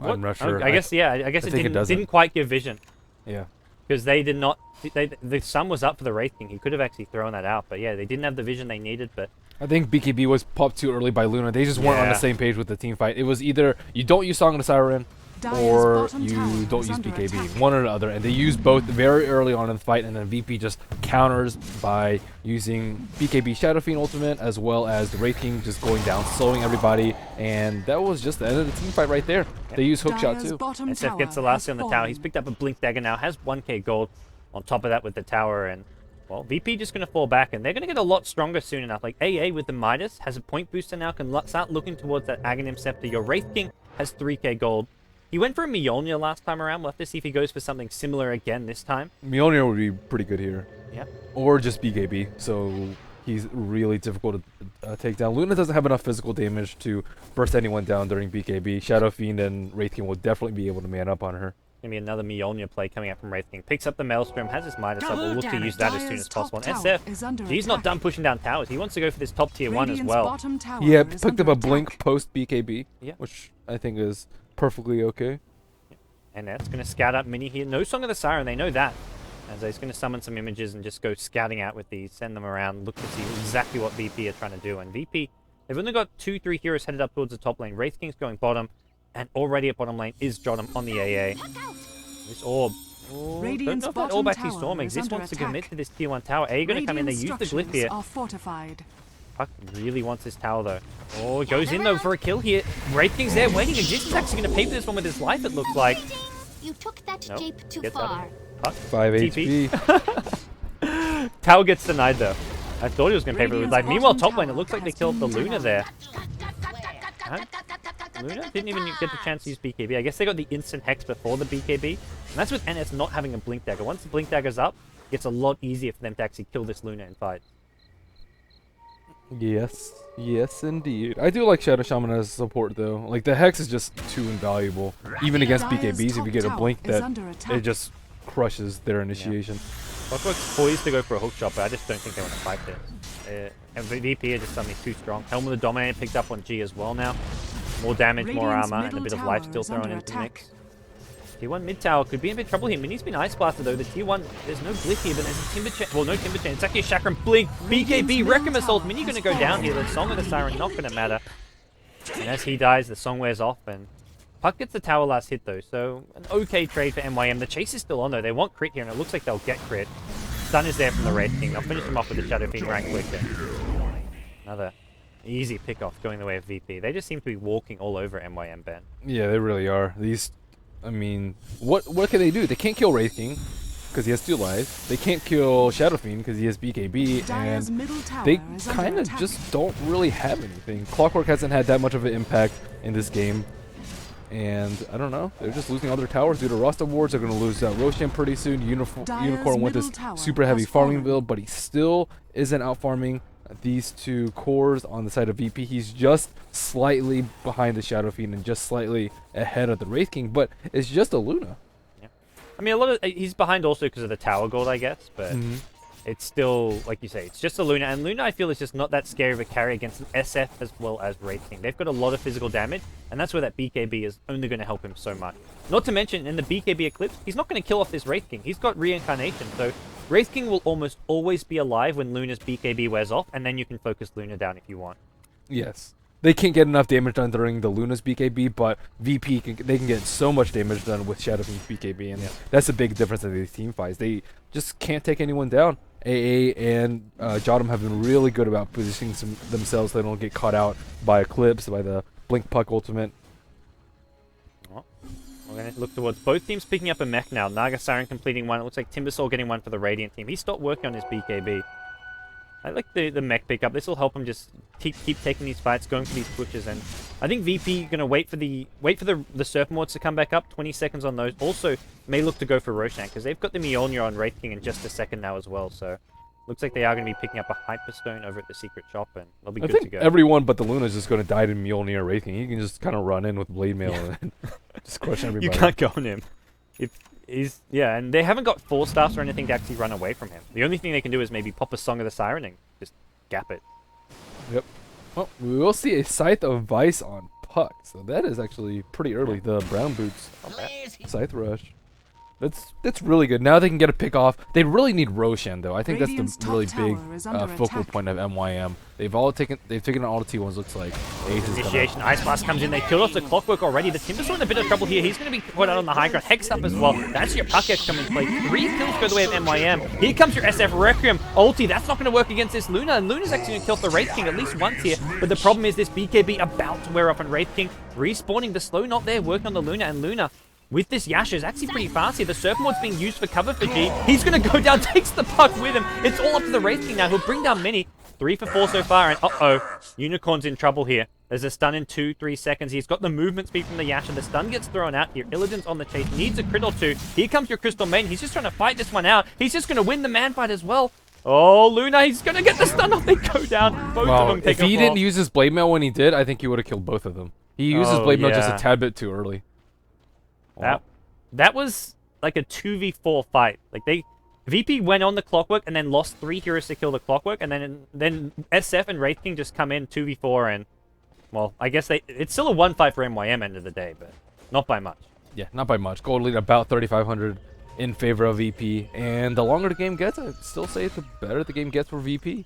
I'm not sure. I guess yeah. I guess I it think it doesn't. didn't quite give vision Yeah. because they did not. The sun was up for the Wraith King. He could have actually thrown that out, but yeah, they didn't have the vision they needed. But I think BKB was popped too early by Luna. They just weren't on the Yeah. same page with the team fight. It was either you don't use Song of the Siren Dire's or bottom you tower don't is use under BKB. attack. One or the other. And they used both very early on in the fight, and then VP just counters by using BKB Shadowfiend ultimate as well as the Wraith King just going down, slowing everybody. And that was just the end of the team fight right there. They use hookshot Dire's too. bottom SF gets the tower last has hit on the tower. He's fallen. picked up a Blink Dagger now, has 1k gold on top of that with the tower, and well, VP just going to fall back, and they're going to get a lot stronger soon enough. Like AA with the Midas has a point booster now, can start looking towards that Aghanim Scepter. Your Wraith King has 3k gold. He went for a Mjolnir last time around. We'll have to see if he goes for something similar again this time. Mjolnir would be pretty good here. Yeah. Or just BKB. So he's really difficult to take down. Luna doesn't have enough physical damage to burst anyone down during BKB. Shadowfiend and Wraith King will definitely be able to man up on her. Gonna be another Mjolnir play coming up from Wraith King. Picks up the Maelstrom, has his Midas up. We'll look to use that as soon as Dire's top possible. And tower SF, is under he's not attack. done pushing down towers. He wants to go for this top tier 1 as Radiant's well. bottom tower Yeah, is picked up under a Blink attack. post BKB, Yeah. which I think is perfectly okay. And that's going to scout out Mini here. No Song of the Siren, they know that. As he's going to summon some images and just go scouting out with these, send them around, look to see exactly what VP are trying to do. And VP, they've only got 2-3 heroes headed up towards the top lane. Wraith King's going bottom, and already at bottom lane is Jottam on the AA. This orb. Oh, don't Radiant's know if that bottom orb actually tower storming. is This under wants to attack. commit to this tier 1 tower. A going to come in, they use the glyph here. Are fortified. Puck really wants this tower though. Oh, he goes in though for a kill here. Wraith King's there waiting, and Jix is actually going to pay for this one with his life, it looks like. You took that Nope. jape too Gets out of far. it. Puck. 5 TP. HP. Tower gets denied though. I thought he was going to pay for it with life. Radiant's Meanwhile, bottom top lane, it tower looks like they has killed the been Luna destroyed. there. Huh? Luna didn't even get the chance to use BKB. I guess they got the instant Hex before the BKB. And that's with NS not having a Blink Dagger. Once the Blink Dagger's up, it's a lot easier for them to actually kill this Luna in fight. Yes, yes, indeed. I do like Shadow Shaman as support though. Like the Hex is just too invaluable, even against Dire's BKBs. If top you get a tower blink, is that under attack. it just crushes their initiation. Clockwork's poised to go for a hook shot, but I just don't think they want to fight this. And VP are just suddenly too strong. Helm of the Dominator picked up on G as well now. More damage, more Radiant's armor, and a middle bit of tower life still is thrown under into the attack. mix. T1 mid tower could be in a bit of trouble here. Mini's been Ice Blasted though. The T1, there's no Glyph here, but there's a Timber Chain. Well, no Timber Chain. It's actually a Chakram Blink. BKB, Requiem Assault. Mini gonna go down here. The Song of the Siren not gonna matter. And as he dies, the Song wears off, and Puck gets the tower last hit though, so an okay trade for MYM. The chase is still on though. They want crit here, and it looks like they'll get crit. Stun is there from the Red King. They'll finish him off with the Shadow Fiend right quick. Another easy pick-off going the way of VP. They just seem to be walking all over MYM, Ben. Yeah, they really are. These, I mean, what can they do? They can't kill Wraith King because he has 2 lives. They can't kill Shadow Fiend because he has BKB, Dire's and middle tower they is under kind of attack. just don't really have anything. Clockwork hasn't had that much of an impact in this game, and I don't know. They're just losing all their towers due to Rust Awards. They're going to lose Roshan pretty soon. Dire's Unicorn went this middle tower super heavy has farming fallen. build, but he still isn't out farming these 2 cores on the side of VP. He's just slightly behind the Shadow Fiend and just slightly ahead of the Wraith King, but it's just a Luna. I mean, a lot of he's behind also because of the tower gold, I guess, but it's still, like you say, it's just a Luna, and Luna I feel is just not that scary of a carry against an SF as well as Wraith King. They've got a lot of physical damage, and that's where that BKB is only going to help him so much. Not to mention, in the BKB Eclipse, he's not going to kill off this Wraith King. He's got Reincarnation, so Wraith King will almost always be alive when Luna's BKB wears off, and then you can focus Luna down if you want. Yes. They can't get enough damage done during the Luna's BKB, but VP they can get so much damage done with Shadow Fiend's BKB, and that's a big difference in these team fights. They just can't take anyone down. AA and Jotum have been really good about positioning themselves so they don't get caught out by Eclipse, by the Blink Puck ultimate. Well, we're going to look towards both teams picking up a mech now. Naga Siren completing one. It looks like Timbersaw getting one for the Radiant team. He stopped working on his BKB. I like the mech pickup. This will help him just keep taking these fights, going for these pushes, and I think VP gonna wait for the Surf Mords to come back up. 20 seconds on those. Also, may look to go for Roshan because they've got the Mjolnir on Wraith King in just a second now as well. So, looks like they are gonna be picking up a Hyperstone over at the secret shop, and they'll be good to go. Everyone but the Luna is just gonna die to Mjolnir Wraith King. He can just kind of run in with Blade Mail and just crush everybody. You can't go on him. And they haven't got 4 staffs or anything to actually run away from him. The only thing they can do is maybe pop a Song of the Siren and just gap it. Yep. Well, we will see a Scythe of Vice on Puck, so that is actually pretty early. The brown boots Scythe Rush. That's really good. Now they can get a pick off. They really need Roshan though. I think Radiant's that's the really top big tower is under focal attack. point of MYM. They've taken all the T1s. Looks like Ace is Initiation, Ice Blast comes in, they killed off the Clockwork already. The Timbersaw in a bit of trouble here. He's going to be put out on the high ground. Hex up as well. That's your Puck X coming into play. 3 kills go the way of MYM. Here comes your SF Requiem. Ulti, that's not going to work against this Luna. And Luna's actually going to kill off the Wraith King at least once here. But the problem is this BKB about to wear off on Wraith King. Respawning the slow not there, working on the Luna. And Luna, with this Yasha, is actually pretty fast here. The Surf Mod's being used for cover for G. He's going to go down, takes the Puck with him. It's all up to the Wraith King now. He'll bring down Mini. 3 for 4 so far, and uh-oh, Unicorn's in trouble here. There's a stun in 2-3 seconds. He's got the movement speed from the Yasha. The stun gets thrown out here. Illidan's on the chase, needs a crit or 2. Here comes your Crystal Maiden. He's just trying to fight this one out. He's just going to win the man fight as well. Oh, Luna, he's going to get the stun off. They go down. Both of them take if he off. didn't use his Blade Mail when he did, I think he would have killed both of them. He used his Blade Mail just a tad bit too early. That was like a 2v4 fight. Like VP went on the Clockwork and then lost 3 heroes to kill the Clockwork, and then SF and Wraith King just come in 2v4, and well, I guess it's still a 1-5 for MYM end of the day, but not by much. Yeah, not by much. Gold lead about 3,500 in favor of VP, and the longer the game gets, I'd still say the better the game gets for VP.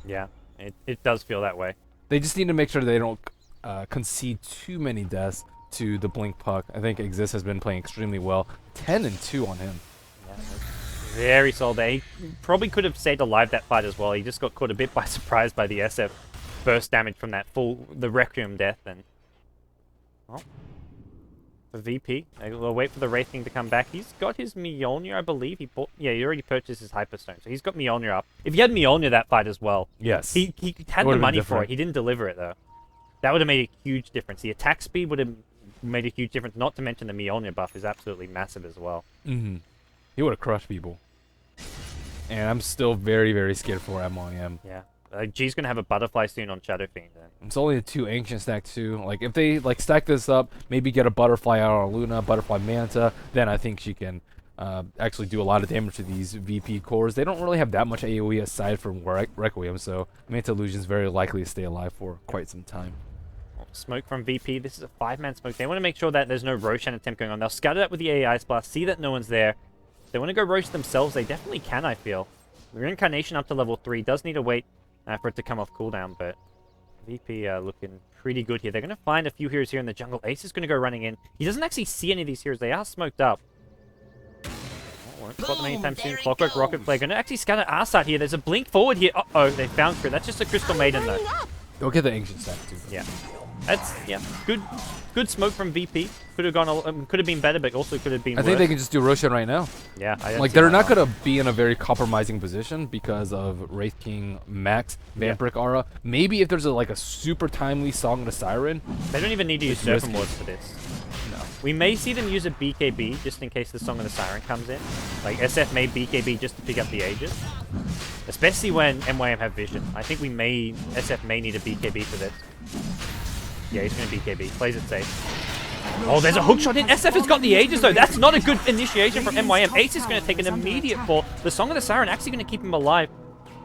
Yeah, it does feel that way. They just need to make sure they don't concede too many deaths to the Blink Puck. I think Exist has been playing extremely well. 10-2 on him. Yeah, very solid there. He probably could have stayed alive that fight as well. He just got caught a bit by surprise by the SF burst damage from the Requiem death. And well, for VP, we'll wait for the Wraith King to come back. He's got his Mjolnir, I believe. He already purchased his Hyperstone, so he's got Mjolnir up. If he had Mjolnir that fight as well, yes, he had the money for it. He didn't deliver it though. That would have made a huge difference. The attack speed would have made a huge difference. Not to mention the Mjolnir buff is absolutely massive as well. He would have crushed people. And I'm still very, very scared for MYM. Yeah. G's gonna have a butterfly soon on Shadow Fiend. Then. It's only a 2 ancient stack too. Like if they like stack this up, maybe get a butterfly out on Luna, butterfly Manta, then I think she can actually do a lot of damage to these VP cores. They don't really have that much AoE aside from Requiem, so Manta Illusion's very likely to stay alive for quite some time. Smoke from VP. This is a 5-man smoke. They want to make sure that there's no Roshan attempt going on. They'll scatter that with the AI Blast, see that no one's there. If they want to go Rosh themselves, they definitely can, I feel. Reincarnation up to level 3 does need to wait for it to come off cooldown, but VP looking pretty good here. They're going to find a few heroes here in the jungle. Ace is going to go running in. He doesn't actually see any of these heroes. They are smoked up. Won't spot them anytime soon. Clockwork, Rocket Flare. Going to actually scatter our side here. There's a blink forward here. Uh-oh, they found Crit. That's just a Crystal Maiden, though. Go get the ancient stack too. Yeah. That's, yeah, good smoke from VP. Could have gone, could have been better, but also could have been I think they can just do Roshan right now. Yeah, like they're not gonna be in a very compromising position because of Wraith King Max Vampiric Aura. Maybe if there's a super timely Song of the Siren. They don't even need to use Serpent Wards for this. No. We may see them use a BKB just in case the Song of the Siren comes in. Like SF made BKB just to pick up the Aegis. Especially when MYM have vision. I think SF may need a BKB for this. Yeah, he's going to BKB. Plays it safe. Oh, there's a hookshot in. SF has got the Aegis, though. That's not a good initiation from MYM. Ace is going to take an immediate fall. The Song of the Siren actually going to keep him alive.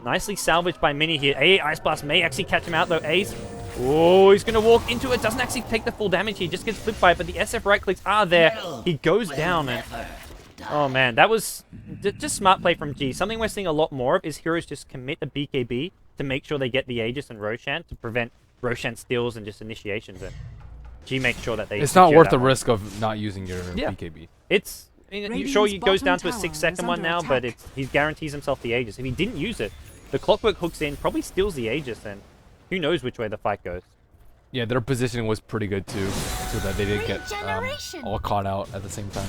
Nicely salvaged by Mini here. Ice Blast may actually catch him out, though. Ace. Oh, he's going to walk into it. Doesn't actually take the full damage here. Just gets flipped by it, but the SF right clicks are there. He goes down. And oh, man. That was just smart play from G. Something we're seeing a lot more of is heroes just commit a BKB to make sure they get the Aegis and Roshan to prevent Roshan steals and just initiations, and G makes sure that they. It's not worth the risk of not using your BKB. It's sure he goes down to a 6-second one now, but he guarantees himself the Aegis. If he didn't use it, the Clockwork hooks in, probably steals the Aegis, and who knows which way the fight goes. Yeah, their positioning was pretty good too, so that they didn't get all caught out at the same time.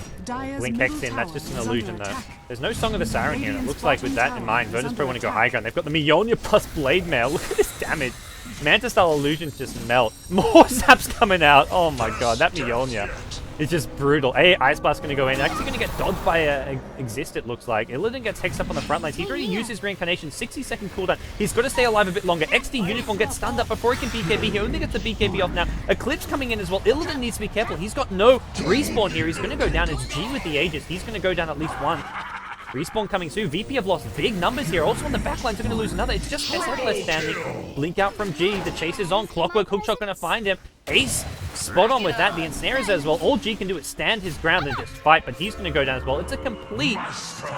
Blink Hex in, that's just an illusion though. There's no Song of the Siren here, and it looks like with that in mind, Virtus Pro want to go high ground. They've got the Mjolnir plus Blade Mail. Look at this damage. Manta-style illusions just melt. More zaps coming out. Oh my god, that Mjolnir is just brutal. Ice Blast going to go in. Actually going to get dodged by Exist, it looks like. Illidan gets hexed up on the front lines. He's already used his Reincarnation. 60-second cooldown. He's got to stay alive a bit longer. XD Unicorn gets stunned up before he can BKB. He only gets the BKB off now. Eclipse coming in as well. Illidan needs to be careful. He's got no respawn here. He's going to go down. It's G with the Aegis. He's going to go down at least one. Respawn coming soon. VP have lost big numbers here. Also on the backlines, they're going to lose another. It's just SF left standing. Blink out from G. The chase is on. Clockwork Hookshot going to find him. Ace, spot on with that. The Ensnare is there as well. All G can do is stand his ground and just fight, but he's going to go down as well. It's a complete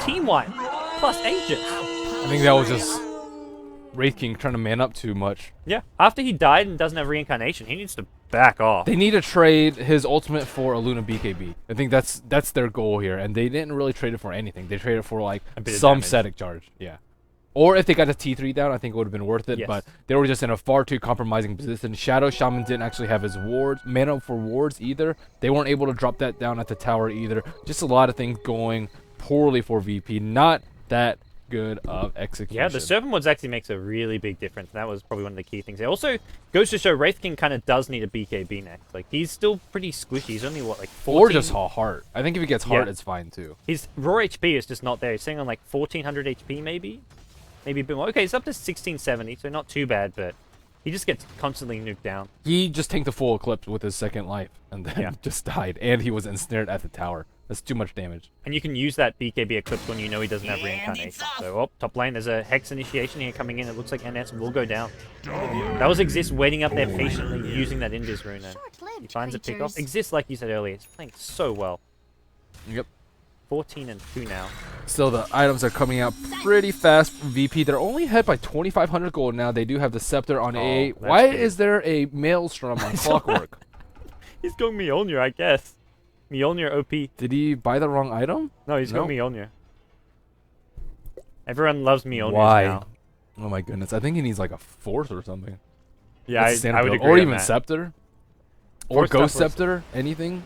team wipe. Plus Aegis. I think that was just Wraith King trying to man up too much. Yeah. After he died and doesn't have Reincarnation, he needs to back off. They need to trade his ultimate for a Luna BKB. I think that's their goal here, and they didn't really trade it for anything. They traded it for like some static charge. Yeah. Or if they got a T3 down, I think it would have been worth it, but they were just in a far too compromising position. Shadow Shaman didn't actually have his wards, mana for wards either. They weren't able to drop that down at the tower either. Just a lot of things going poorly for VP. Not that good of execution. Yeah, the Serpent Wards actually makes a really big difference. That was probably one of the key things. It also goes to show Wraith King kind of does need a BKB next. Like, he's still pretty squishy. He's only, what, like 14? Or just heart. I think if he gets heart, it's fine too. His raw HP is just not there. He's sitting on like 1400 HP maybe? Maybe a bit more. Okay, he's up to 1670, so not too bad, but he just gets constantly nuked down. He just tanked the full Eclipse with his second life and then just died. And he was ensnared at the tower. That's too much damage. And you can use that BKB Eclipse when you know he doesn't have Reincarnation. So, top lane, there's a Hex initiation here coming in. It looks like NS will go down. That was Exist waiting up there patiently, using that Invis rune. He finds a pick off. Exist, like you said earlier, is playing so well. Yep. 14 and 2 now. Still, the items are coming out pretty fast from VP. They're only ahead by 2,500 gold now. They do have the Scepter on A. Why is there a Maelstrom on Clockwork? He's going Mjolnir, I guess. Mjolnir OP. Did he buy the wrong item? No, he's going Mjolnir. Everyone loves Mjolnir now. Oh my goodness. I think he needs like a 4th or something. Yeah, I would agree. Or on even that. Scepter. Or Ghost Scepter. Anything.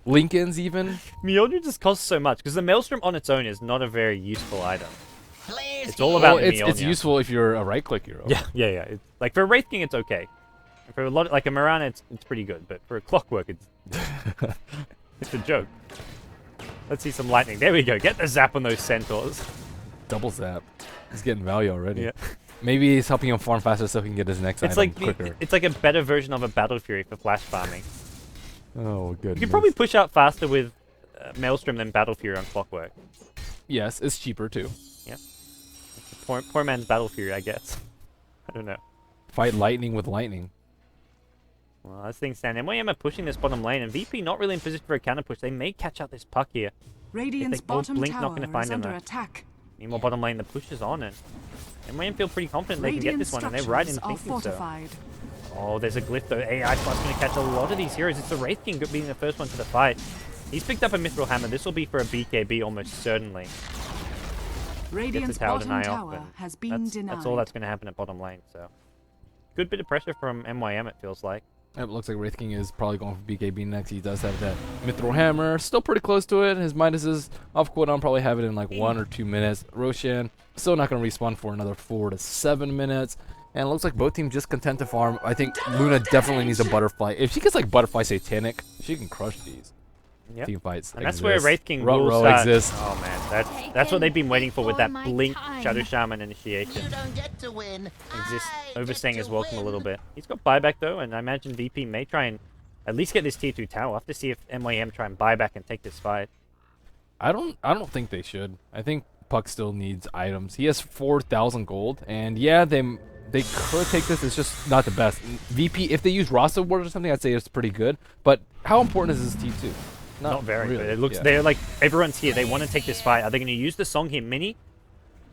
Lincolns even. Mjolnir just costs so much, because the Maelstrom on its own is not a very useful item. It's all about the Mjolnir. It's useful if you're a right-click hero. Yeah. It's, like, for a Wraith King, it's okay. For a lot, like a Mirana, it's pretty good, but for a Clockwork, it's it's a joke. Let's see some lightning. There we go. Get the zap on those centaurs. Double zap. He's getting value already. Yeah. Maybe he's helping him farm faster so he can get his next It's item like quicker. it's like a better version of a Battle Fury for flash farming. Oh, goodness. You could probably push out faster with Maelstrom than Battle Fury on Clockwork. Yes, it's cheaper too. Yep. Poor man's Battle Fury, I guess. I don't know. Fight lightning with lightning. Well, as things stand, MYM are pushing this bottom lane, and VP not really in position for a counter push. They may catch out this puck here. Radiant's oh, bottom Blink not tower gonna find is him, under though. attack. Need more bottom lane. The push is on, and MYM feel pretty confident they can get this one, and they're right in Are thinking so. fortified. Oh, there's a glyph though. AI Plus going to catch a lot of these heroes. It's the Wraith King being the first one to the fight. He's picked up a Mithril Hammer. This will be for a BKB almost certainly. Radiant's tower bottom deny off, tower and has been denied. That's all that's going to happen at bottom lane. So, good bit of pressure from MYM. It feels like. It looks like Wraith King is probably going for BKB next. He does have that Mithril Hammer. Still pretty close to it. His minuses off cooldown probably have it in like 1 or 2 minutes. Roshan still not going to respawn for another 4 to 7 minutes. And it looks like both teams just content to farm. I think Luna definitely needs a Butterfly. If she gets like Butterfly Satanic, she can crush these team fights. And that's where Wraith King Row will start. exists. Oh man, that's what they've been waiting for with that Blink Shadow Shaman initiation. You don't get to win. Exist I overstaying get his to welcome a win. little bit. He's got buyback though, and I imagine VP may try and at least get this tier 2 tower. We'll have to see if MYM try and buy back and take this fight. I don't think they should. I think Puck still needs items. He has 4,000 gold, and yeah, they could take this. It's just not the best. VP, if they use Rasa Ward or something, I'd say it's pretty good. But how important is this T2? Not very really. good. It looks Yeah. they're like everyone's here. They want to take this fight. Are they going to use the song here, Mini?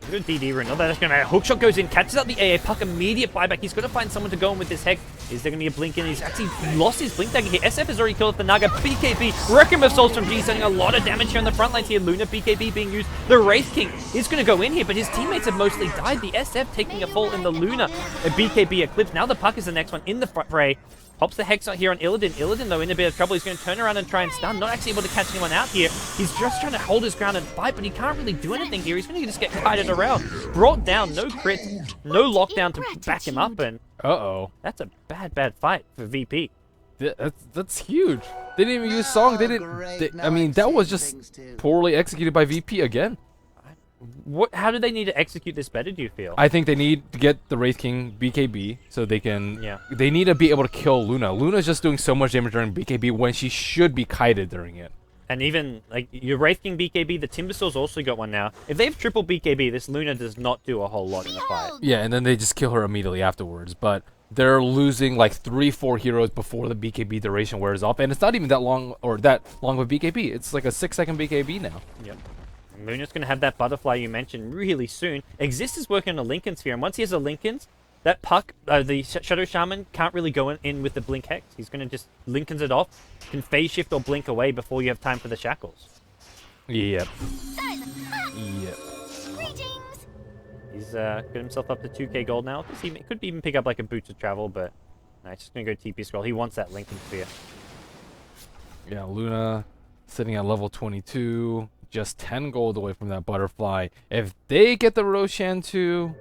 Good DD rune. Not that that's going to matter. Hookshot goes in, catches out the AA. Puck immediate buyback. He's got to find someone to go in with this Hex. Is there going to be a blink in? He's actually lost his blink dagger here. SF has already killed the Naga. BKB. Requiem of Souls from G sending a lot of damage here on the front lines here. Luna BKB being used. The Wraith King is going to go in here, but his teammates have mostly died. The SF taking a fall in the Luna. A BKB eclipse. Now the Puck is the next one in the fray. Pops the Hex out here on Illidan. Illidan, though, in a bit of trouble. He's going to turn around and try and stun. Not actually able to catch anyone out here. He's just trying to hold his ground and fight, but he can't really do anything here. He's going to just get kited around. Brought down, no crit, no lockdown to back him up, and Uh-oh. that's a bad fight for VP. That's huge. They didn't even use song. They didn't. great. I mean, that was just poorly executed by VP again. How do they need to execute this better, do you feel? I think they need to get the Wraith King BKB so they can. Yeah. They need to be able to kill Luna. Luna's just doing so much damage during BKB when she should be kited during it. And even, like, your Wraith King BKB, the Timbersaws also got one now. If they have triple BKB, this Luna does not do a whole lot in the fight. Yeah, and then they just kill her immediately afterwards. But they're losing like 3-4 heroes before the BKB duration wears off, and it's not even that long or that long of a BKB. It's like a 6-second BKB now. Yep. Luna's going to have that butterfly you mentioned really soon. Exist is working on a Lincoln Sphere, and once he has a Lincoln's, that Puck, the Shadow Shaman, can't really go in with the Blink Hex. He's going to just Lincoln's it off, can phase shift or blink away before you have time for the shackles. Yep. Greetings. He's got himself up to 2k gold now. He could even pick up like a Boots of Travel, but no, he's just going to go TP Scroll. He wants that Lincoln Sphere. Yeah, Luna sitting at level 22, just 10 gold away from that butterfly. If they get the Roshan too,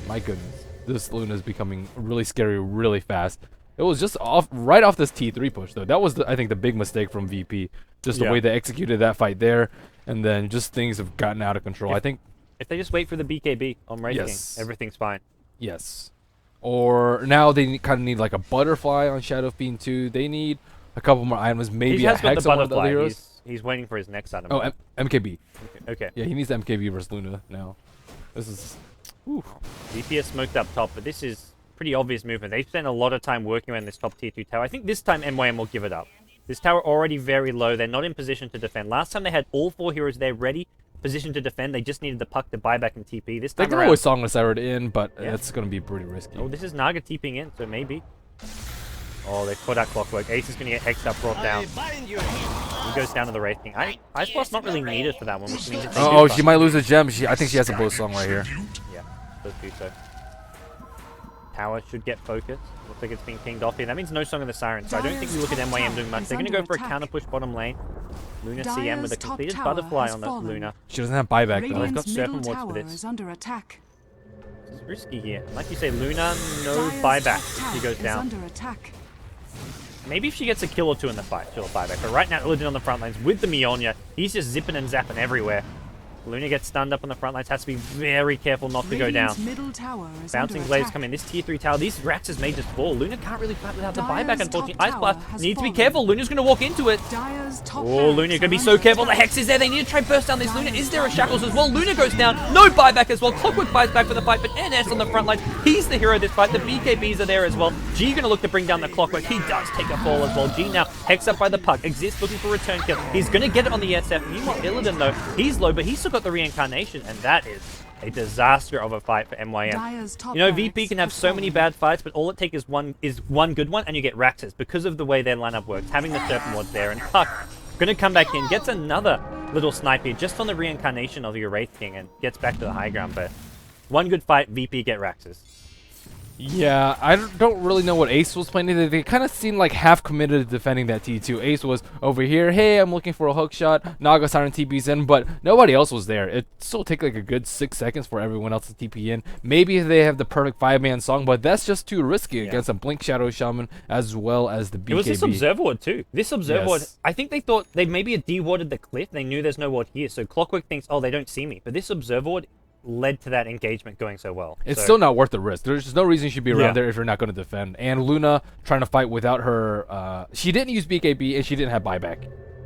my goodness, this Luna is becoming really scary really fast. It was just right off this T3 push though. That was, I think, the big mistake from VP. Just the way they executed that fight there, and then just things have gotten out of control. I think if they just wait for the BKB on Wraith Yes. King, everything's fine. yes. Or now they kind of need like a butterfly on Shadow Fiend too. They need a couple more items, maybe He a has got Hex the on one of the other butterfly. heroes. He's waiting for his next item. Oh, MKB. Okay. Yeah, he needs the MKB versus Luna now. This is... Ooh. VP has smoked up top, but this is pretty obvious movement. They've spent a lot of time working around this top tier 2 tower. I think this time MYM will give it up. This tower already very low. They're not in position to defend. Last time they had all 4 heroes there ready, positioned to defend. They just needed the Puck to buy back and TP. This They time can around... always Song of Siren in, but Yeah. it's going to be pretty risky. Oh, this is Naga TPing in, so maybe. Oh, they caught out Clockwork. Ace is going to get hexed up, brought down. He goes down to the Wraith King. Ice Blast not really needed for that one, which means... Oh, she might lose a gem. I think she has a bow song right here. Yeah, does do so. Tower should get focused. Looks like it's being pinged off here. That means no Song of the Siren, so I don't think we look at MYM doing much. They're going to go for a counter push bottom lane. Luna CM with a Dire's top completed tower butterfly has on the fallen. Luna. She doesn't have buyback though. Radiant's got Radiant's Serpent middle Wards for tower this. is under attack. It's risky here. Like you say, Luna, no Dire's buyback. top She tower goes is down. under attack. Maybe if she gets a kill or two in the fight, she'll buyback. But right now, Illidan on the front lines with the Mionia. He's just zipping and zapping everywhere. Luna gets stunned up on the front lines. Has to be very careful not to go down. Radiant's middle tower is Bouncing under Glaives attack. come in. This tier 3 tower, these Raxes may just fall. Luna can't really fight without the Dire's buyback, top unfortunately. Ice tower Blast has needs to be fallen. careful. Luna's going to walk into it. Dire's top Oh, Luna barracks going to be are so under careful. The attack. Hex is there. They need to try and burst down this Luna. Is there a Shackles as well? Luna goes down. No buyback as well. Clockwork buys back for the fight, but NS on the front lines. He's the hero of this fight. The BKBs are there as well. G going to look to bring down the Clockwork. He does take a fall as well. G now Hex up by the puck. Exist looking for return kill. He's going to get it on the SF. Meanwhile, Illidan though, he's low, but he's still got the reincarnation, and that is a disaster of a fight for MYM. Dire's top You know, VP barracks can have has so many fallen. bad fights, but all it takes is one good one, and you get Raxes because of the way their lineup works. Having the Serpent Wards there, and Puck gonna come back in, gets another little snipe here just on the reincarnation of your Wraith King, and gets back to the high ground. But one good fight, VP get Raxes. Yeah, I don't really know what Ace was playing. They kind of seemed like half committed to defending that T2. Ace was over here, hey, I'm looking for a hook shot. Naga Siren TP's in, but nobody else was there. It still take like a good 6 seconds for everyone else to TP in. Maybe they have the perfect 5-man song, but that's just too risky against a Blink Shadow Shaman as well as the BKB. It was this Observer Ward too. This Observer Ward, Yes. I think they thought they maybe had de-warded the cliff. They knew there's no ward here, so Clockwork thinks, oh, they don't see me. But this Observer Ward led to that engagement going so well. It's So- still not worth the risk. There's just no reason you should be around Yeah. there if you're not going to defend. And Luna trying to fight without her, she didn't use BKB and she didn't have buyback.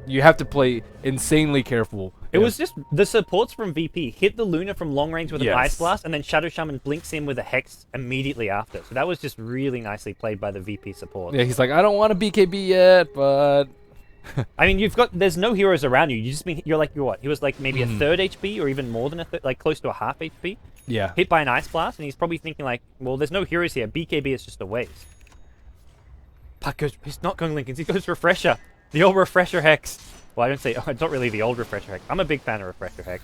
You have to play insanely careful. It was just the supports from VP hit the Luna from long range with an Yes. Ice Blast, and then Shadow Shaman blinks in with a Hex immediately after. So that was just really nicely played by the VP support. Yeah, he's like, I don't want a BKB yet, but I mean, there's no heroes around you. You're like, you're what? He was like maybe a third HP or even more than a third, like close to a half HP. yeah. Hit by an Ice Blast, and he's probably thinking like, well, there's no heroes here. BKB is just a waste. Puck goes, he's not going Lincolns, he goes Refresher. The old Refresher Hex. Well, I don't say, it's not really the old Refresher Hex. I'm a big fan of Refresher Hex.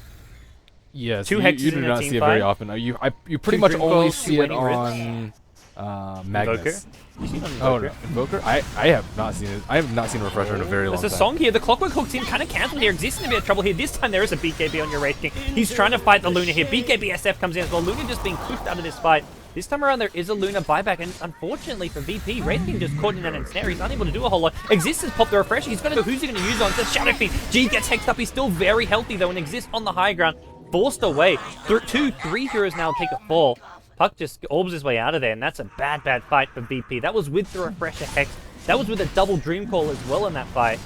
Yes, Two you hexes do in a not team see it very fight. often. You pretty Two much Dream only Coils, see two it Waning on Magnus. Invoker? You seen it on Oh, Invoker? no. Invoker? I have not seen it. I have not seen a Refresher in a very long There's time. a song here. The Clockwork hooks in, kind of cancelled here. Exists in a bit of trouble here. This time there is a BKB on your Wraith King. He's trying to fight the Luna here. BKB SF comes in as well. Luna just being pushed out of this fight. This time around there is a Luna buyback, and unfortunately for VP, Wraith King just caught in an ensnare. He's unable to do a whole lot. Exist has popped the Refresher. He's got to go. Who's he going to use on? It's a Shadow Fiend. G gets hexed up. He's still very healthy though, and Exist on the high ground. Forced away. 3 heroes now take a fall. Puck just orbs his way out of there, and that's a bad fight for VP. That was with the Refresher Hex. That was with a double Dream Call as well in that fight.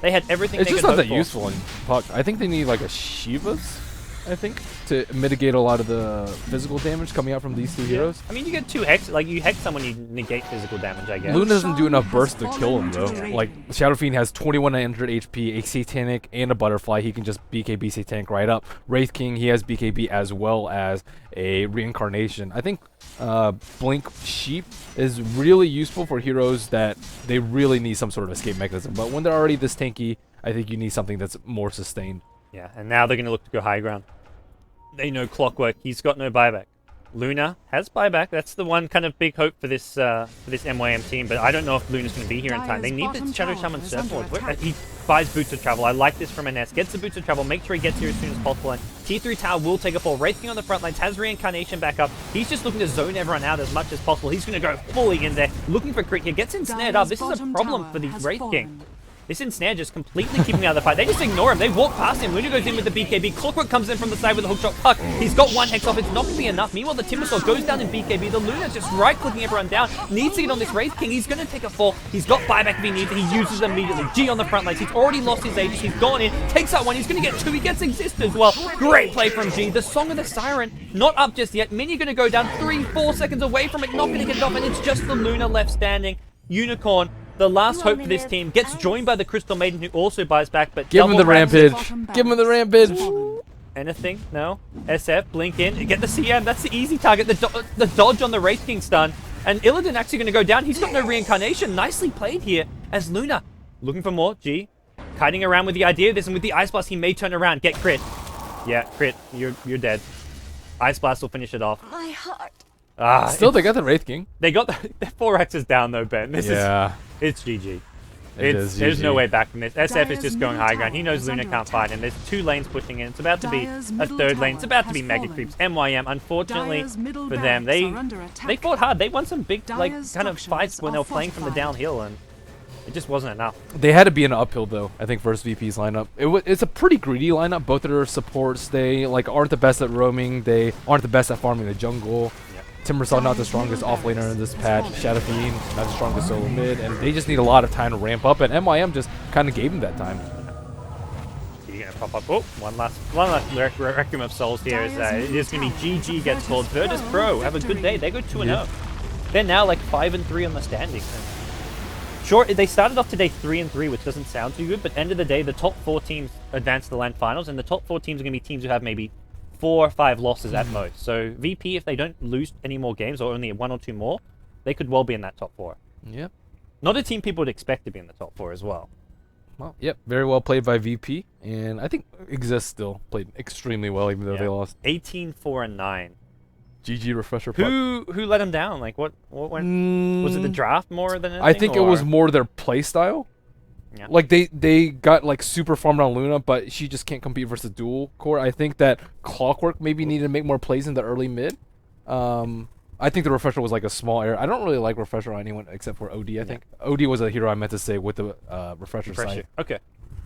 They had everything It's they just could not hope that for. useful in Puck. I think they need like a Shiva's, I think, to mitigate a lot of the physical damage coming out from these two heroes. I mean, you get 2 hex. Like, you hex someone, you negate physical damage, I guess. Luna doesn't do enough Has burst to kill him fallen though. to the Like Shadow Fiend has 2100 HP, a Satanic and a Butterfly. He can just BKB Satanic right up. Wraith King, he has BKB as well as a Reincarnation. I think Blink Sheep is really useful for heroes that they really need some sort of escape mechanism. But when they're already this tanky, I think you need something that's more sustained. Yeah, and now they're going to look to go high ground. They know Clockwork. He's got no buyback. Luna has buyback. That's the one kind of big hope for this MYM team, but I don't know if Luna's going to be here in time. They need the Dire's Shadow bottom Shaman tower is Surfboard. under attack. He buys Boots of Travel. I like this from NS. Gets the Boots of Travel. Make sure he gets here as soon as possible. And T3 Tower will take a fall. Wraith King on the front lines has Reincarnation back up. He's just looking to zone everyone out as much as possible. He's going to go fully in there, looking for crit here. Gets ensnared up. This is a Dire's problem bottom for the tower has Wraith King. fallen. This ensnare just completely keeping out of the fight. They just ignore him. They walk past him. Luna goes in with the BKB. Clockwork comes in from the side with a hookshot. Puck. He's got 1 hex off. It's not going to be enough. Meanwhile, the Timbersaw goes down in BKB. The Luna's just right-clicking everyone down. Needs to get on this Wraith King. He's going to take a fall. He's got buyback if he needs it. He uses it immediately. G on the front lines. He's already lost his Aegis. He's gone in. Takes out 1. He's going to get 2. He gets Exist as well. Great play from G. The Song of the Siren. Not up just yet. Mini going to go down 3-4 seconds away from it. Not going to get it off. And it's just the Luna left standing. Unicorn, the last hope for this team, gets joined by the Crystal Maiden, who also buys back, but Give him double the Raxes. rampage. Give him the rampage. Anything? No? SF, blink in, get the CM, that's the easy target, the dodge on the Wraith King stun, and Illidan actually going to go down. He's got no Reincarnation. Nicely played here as Luna, looking for more. G, kiting around with the idea of this, and with the Ice Blast, he may turn around, get crit. Yeah, crit, you're dead. Ice Blast will finish it off. My heart. Ah, Still, they got the Wraith King. they got the 4 X's down though, Ben. This Yeah. It's GG. It is There's no GG. way back from this. SF is Dire's just going middle high ground. He tower knows is Luna under can't fight, and there's 2 lanes pushing in. It's about to be Dire's a middle 3rd lane. It's tower about to has be Mega fallen. Creeps. MYM, unfortunately Dire's middle for them, barracks are under attack. they fought hard. They won some big Dire's like kind of structures fights when they are were playing from the fortified. downhill, and It just wasn't enough. They had to be an uphill though. I think versus VP's lineup. It's a pretty greedy lineup. Both of their supports, they like aren't the best at roaming. They aren't the best at farming the jungle. Yep. Timbersaw not the strongest offlaner in this patch. Shadow Fiend not the strongest solo mid, and they just need a lot of time to ramp up. And MYM just kind of gave them that time. You're gonna pop up. Oh, one last Requiem of Souls here. It is gonna be GG gets called. Virtus Pro have a good day. They go 2-0. They're now like 5-3 on the standings. Sure, they started off today 3-3, which doesn't sound too good, but end of the day, the top 4 teams advance to the LAN finals, and the top 4 teams are going to be teams who have maybe 4 or 5 losses at most. So VP, if they don't lose any more games, or only 1 or 2 more, they could well be in that top 4. Yep. Not a team people would expect to be in the top 4 as well. Well, yep. Very well played by VP, and I think Exist still played extremely well, even though they lost. 18-4-9. GG refresher. Puck. Who let them down? Like what went? Was it the draft more than anything? I think it was more their play style. Yeah. Like they got like super farmed on Luna, but she just can't compete versus dual core. I think that Clockwork maybe needed to make more plays in the early mid. I think the refresher was like a small error. I don't really like refresher on anyone except for OD. I think OD was a hero I meant to say with the refresher side. Okay.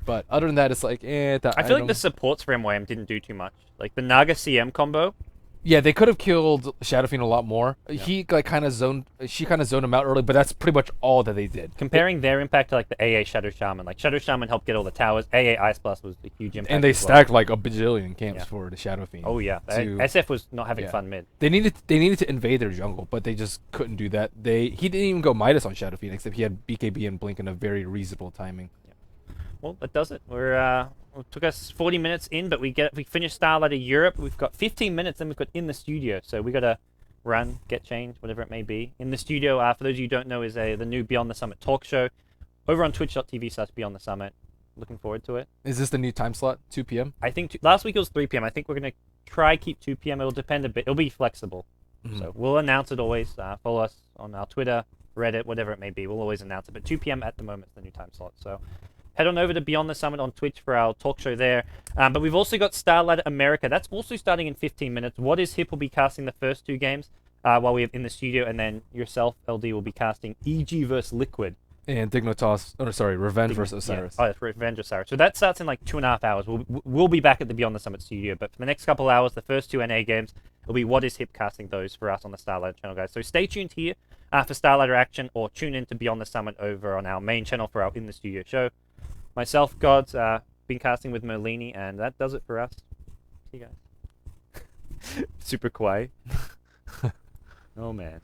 But other than that, it's like I feel like the supports for MYM didn't do too much. Like the Naga CM combo. Yeah, they could have killed Shadowfiend a lot more. Yeah. She kind of zoned him out early, but that's pretty much all that they did. Comparing their impact to like the AA Shadow Shaman, like Shadow Shaman helped get all the towers. AA Ice Blast was a huge impact. And they stacked like a bajillion camps for the Shadowfiend. Oh yeah, SF was not having fun mid. They needed to invade their jungle, but they just couldn't do that. He didn't even go Midas on Shadowfiend, except he had BKB and Blink in a very reasonable timing. Yeah. Well, that does it. It took us 40 minutes in, but we finished Starladder Europe. We've got 15 minutes, then we've got in the studio. So we got to run, get changed, whatever it may be. In the studio, for those of you who don't know, is the new Beyond the Summit talk show over on twitch.tv/Beyond the Summit. Looking forward to it. Is this the new time slot, 2 p.m.? I think last week it was 3 p.m. I think we're going to try keep 2 p.m. It'll depend a bit. It'll be flexible. So we'll announce it always. Follow us on our Twitter, Reddit, whatever it may be. We'll always announce it. But 2 p.m. at the moment is the new time slot. So head on over to Beyond the Summit on Twitch for our talk show there. But we've also got Starladder America. That's also starting in 15 minutes. What is Hip will be casting the first 2 games while we're in the studio, and then yourself, LD, will be casting EG versus Liquid. And Revenge versus Osiris. Yeah. Oh, that's Revenge Osiris. So that starts in like 2.5 hours. We'll be back at the Beyond the Summit studio. But for the next couple hours, the first 2 NA games will be What is Hip casting those for us on the Starladder channel, guys. So stay tuned here for Starladder action, or tune in to Beyond the Summit over on our main channel for our In the Studio show. Myself, Gods, been casting with Merlini, and that does it for us. See you guys. Super quiet. Oh, man.